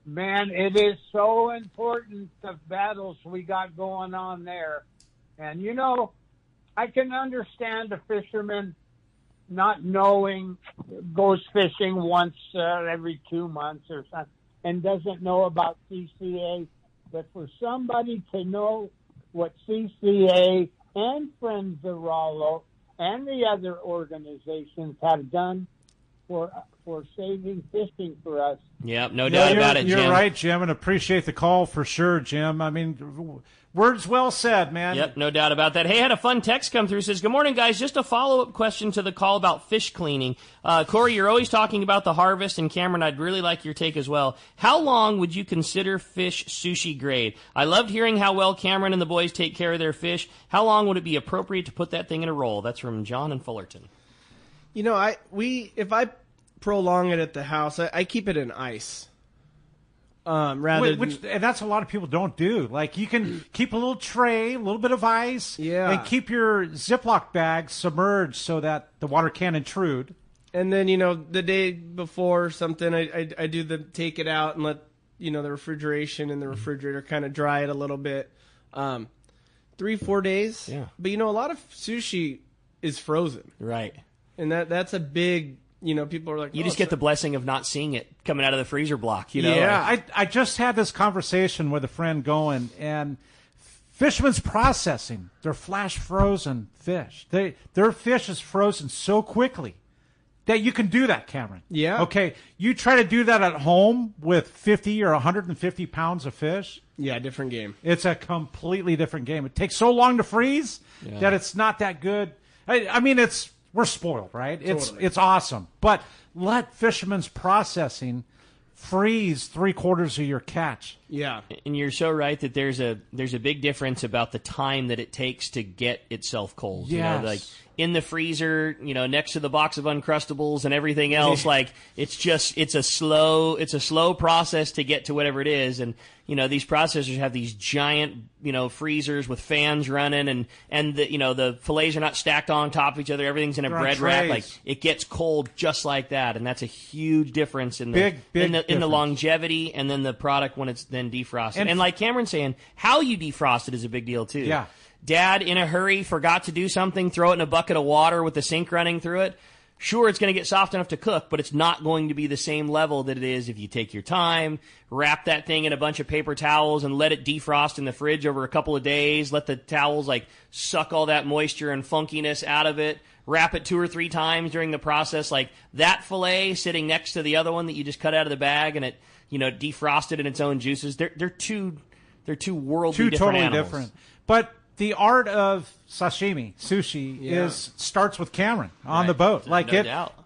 man, it is so important, the battles we got going on there. And I can understand the fishermen not knowing, goes fishing once every 2 months or something, and doesn't know about CCA. But for somebody to know what CCA and Friends of Rollo and the other organizations have done for saving fishing for us. Yep, no doubt about it, Jim. You're right, Jim, and appreciate the call for sure, Jim. I mean, words well said, man. Yep, no doubt about that. Hey, I had a fun text come through. Says, good morning, guys. Just a follow-up question to the call about fish cleaning. Corey, you're always talking about the harvest, and Cameron, I'd really like your take as well. How long would you consider fish sushi grade? I loved hearing how well Cameron and the boys take care of their fish. How long would it be appropriate to put that thing in a roll? That's from John in Fullerton. You know, if I prolong it at the house, I keep it in ice. And that's a lot of people don't do. Like, you can keep a little tray, a little bit of ice, and keep your Ziploc bag submerged so that the water can't intrude. And then, you know, the day before something, I do take it out and let, you know, the refrigeration in the refrigerator kind of dry it a little bit. 3-4 days. Yeah. But, you know, a lot of sushi is frozen. Right. And that's a big, you know, people are like, you just get the blessing of not seeing it coming out of the freezer block, you know? Yeah, I just had this conversation with a friend going, and Fisherman's Processing, they're flash frozen fish. Their fish is frozen so quickly that you can do that, Cameron. Yeah. Okay, you try to do that at home with 50 or 150 pounds of fish. Yeah, different game. It's a completely different game. It takes so long to freeze that it's not that good. I mean, we're spoiled, right? Totally. It's awesome. But let Fisherman's Processing freeze 3/4 of your catch. Yeah. And you're so right that there's a big difference about the time that it takes to get itself cold. Yes. You know, like in the freezer, you know, next to the box of Uncrustables and everything else, like it's a slow process to get to whatever it is. And, you know, these processors have these giant, you know, freezers with fans running and the, you know, the fillets are not stacked on top of each other. Everything's in a bread rack. Like, it gets cold just like that. And that's a huge difference in the longevity and then the product when it's then defrosted. And like Cameron's saying, how you defrost it is a big deal too. Yeah. Dad, in a hurry, forgot to do something, throw it in a bucket of water with the sink running through it. Sure, it's going to get soft enough to cook, but it's not going to be the same level that it is if you take your time, wrap that thing in a bunch of paper towels and let it defrost in the fridge over a couple of days, let the towels like suck all that moisture and funkiness out of it, wrap it 2 or 3 times during the process, like that fillet sitting next to the other one that you just cut out of the bag and it, you know, defrosted in its own juices. They're two worldly different totally animals. different. But the art of sushi starts with Cameron on the boat. Like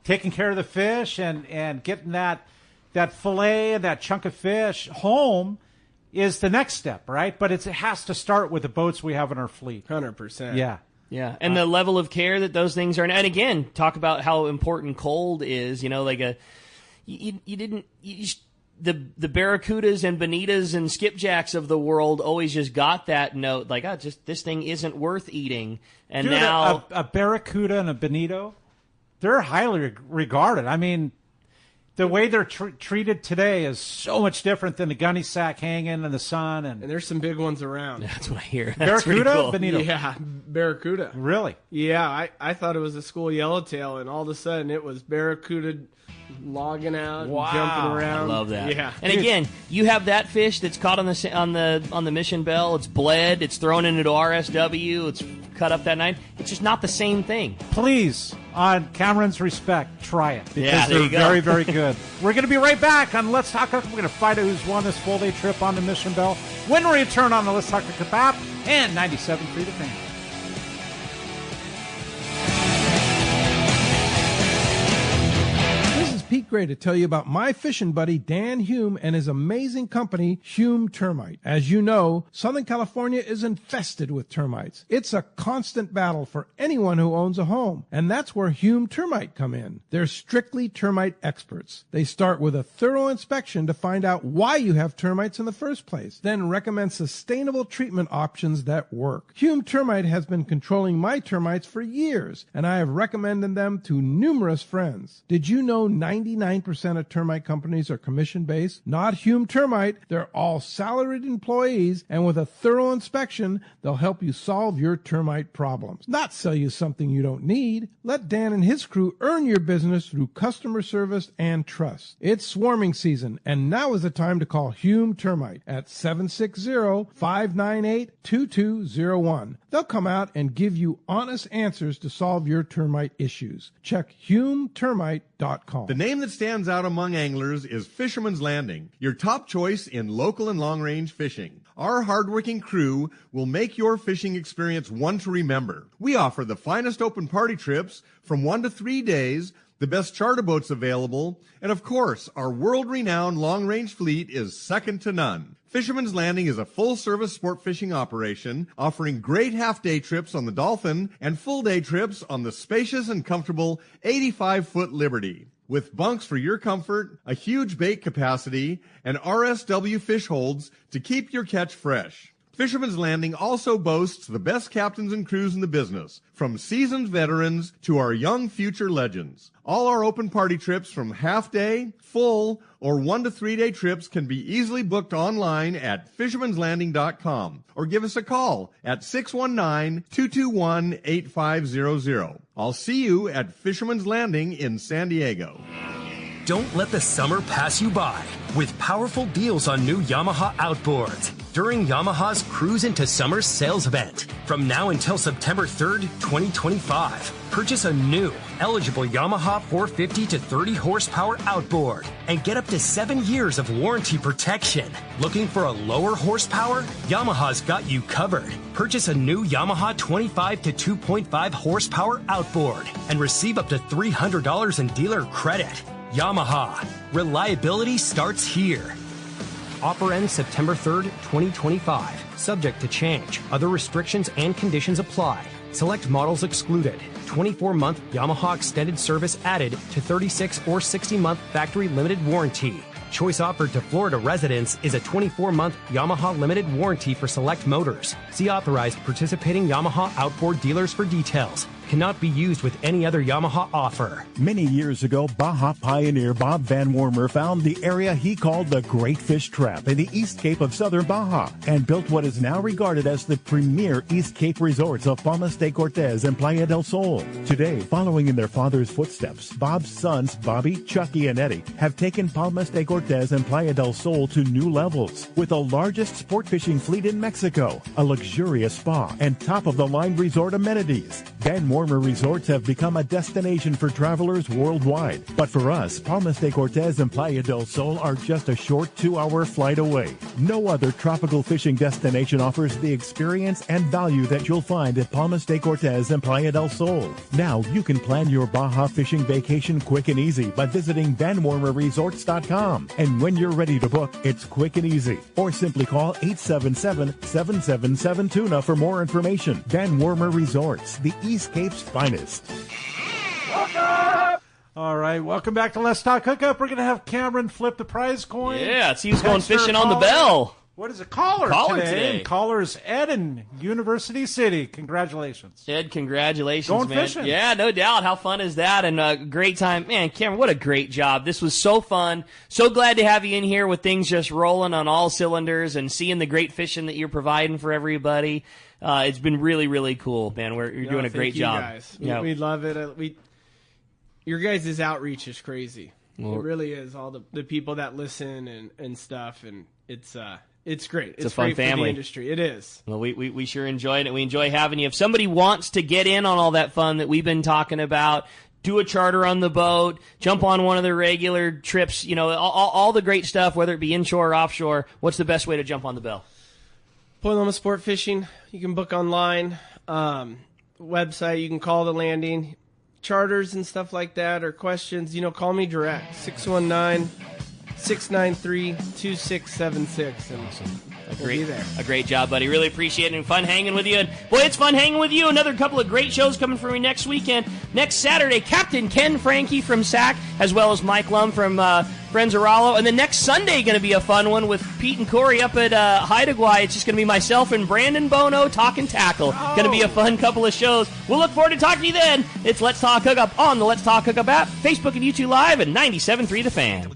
taking care of the fish and getting that fillet and that chunk of fish home is the next step, right? But it has to start with the boats we have in our fleet. 100%. Yeah. Yeah, and the level of care that those things are. And again, talk about how important cold is. You know, like the Barracudas and Bonitas and Skipjacks of the world always just got that note, like, just this thing isn't worth eating. And dude, now a Barracuda and a Bonito, they're highly regarded. I mean, the way they're treated today is so much different than the gunny sack hanging in the sun. And there's some big ones around. That's what I hear. That's Barracuda, cool. Bonito. Yeah, Barracuda. Really? Yeah, I thought it was a school yellowtail, and all of a sudden it was Barracuda logging out, and jumping around. I love that. Yeah. And again, you have that fish that's caught on the Mission Belle. It's bled. It's thrown into RSW. It's cut up that night. It's just not the same thing. Please, on Cameron's respect, try it because there they're you go. very, very good. We're going to be right back on Let's Talk Hookup. We're going to find out who's won this full day trip on the Mission Belle when we return on the Let's Talk Hookup app and 97.3 The Fan. Pete Gray to tell you about my fishing buddy Dan Hume and his amazing company, Hume Termite. As you know, Southern California is infested with termites. It's a constant battle for anyone who owns a home, and that's where Hume Termite come in. They're strictly termite experts. They start with a thorough inspection to find out why you have termites in the first place, then recommend sustainable treatment options that work. Hume Termite has been controlling my termites for years, and I have recommended them to numerous friends. Did you know 99% of termite companies are commission-based, not Hume Termite. They're all salaried employees, and with a thorough inspection, they'll help you solve your termite problems, not sell you something you don't need. Let Dan and his crew earn your business through customer service and trust. It's swarming season, and now is the time to call Hume Termite at 760-598-2201. They'll come out and give you honest answers to solve your termite issues. Check HumeTermite.com. The name that stands out among anglers is Fisherman's Landing, your top choice in local and long-range fishing. Our hardworking crew will make your fishing experience one to remember. We offer the finest open party trips from 1 to 3 days, the best charter boats available, and of course, our world-renowned long-range fleet is second to none. Fisherman's Landing is a full-service sport fishing operation offering great half-day trips on the Dolphin and full-day trips on the spacious and comfortable 85-foot Liberty. With bunks for your comfort, a huge bait capacity, and RSW fish holds to keep your catch fresh. Fisherman's Landing also boasts the best captains and crews in the business, from seasoned veterans to our young future legends. All our open party trips from half-day, full, or 1 to 3 day trips can be easily booked online at fishermanslanding.com or give us a call at 619-221-8500. I'll see you at Fisherman's Landing in San Diego. Don't let the summer pass you by with powerful deals on new Yamaha outboards during Yamaha's Cruise into Summer sales event. From now until September 3rd, 2025, purchase a new, eligible Yamaha 450 to 30 horsepower outboard and get up to 7 years of warranty protection. Looking for a lower horsepower? Yamaha's got you covered. Purchase a new Yamaha 25 to 2.5 horsepower outboard and receive up to $300 in dealer credit. Yamaha. Reliability starts here. Offer ends September 3rd, 2025. Subject to change. Other restrictions and conditions apply. Select models excluded. 24-month Yamaha extended service added to 36 or 60-month factory limited warranty. Choice offered to Florida residents is a 24-month Yamaha limited warranty for select motors. See authorized participating Yamaha outboard dealers for details. Cannot be used with any other Yamaha offer. Many years ago, Baja pioneer Bob Van Wormer found the area he called the Great Fish Trap in the East Cape of southern Baja and built what is now regarded as the premier East Cape resorts of Palmas de Cortez and Playa del Sol. Today, following in their father's footsteps, Bob's sons, Bobby, Chucky, and Eddie, have taken Palmas de Cortez and Playa del Sol to new levels with the largest sport fishing fleet in Mexico, a luxurious spa, and top-of-the-line resort amenities. Van Wormer Resorts have become a destination for travelers worldwide. But for us, Palmas de Cortez and Playa del Sol are just a short 2-hour flight away. No other tropical fishing destination offers the experience and value that you'll find at Palmas de Cortez and Playa del Sol. Now you can plan your Baja fishing vacation quick and easy by visiting VanWormerResorts.com. And when you're ready to book, it's quick and easy. Or simply call 877-777-TUNA for more information. Van Wormer Resorts, the East Cape's finest. All right, welcome back to Let's Talk Hookup. We're going to have Cameron flip the prize coin. Yeah, see who's going fishing on the Belle. What is a caller today? And caller is Ed in University City. Congratulations. Ed, congratulations, going man. Fishing. Yeah, no doubt. How fun is that? And great time. Man, Cameron, what a great job. This was so fun. So glad to have you in here with things just rolling on all cylinders and seeing the great fishing that you're providing for everybody. It's been really, really cool, man. You're doing a great job. Guys. We love it. Your guys' outreach is crazy. Well, it really is. All the people that listen and stuff, and it's great. It's a fun great family. For the industry. It is. Well, we sure enjoyed it. We enjoy having you. If somebody wants to get in on all that fun that we've been talking about, do a charter on the boat, jump on one of the regular trips, all the great stuff, whether it be inshore or offshore, what's the best way to jump on the Belle? Point Loma Sport Fishing. You can book online. Website. You can call the landing. Charters and stuff like that or questions, call me direct. 619-693-2676. And We'll be there. A great job, buddy. Really appreciate it and fun hanging with you. And boy, it's fun hanging with you. Another couple of great shows coming for me next weekend. Next Saturday, Captain Ken Frankie from SAC, as well as Mike Lum from Friends of Rollo. And then next Sunday, going to be a fun one with Pete and Corey up at Haida Gwaii. It's just going to be myself and Brandon Bono talking tackle. Going to be a fun couple of shows. We'll look forward to talking to you then. It's Let's Talk Hookup on the Let's Talk Hookup app, Facebook and YouTube Live, and 97.3 The Fan.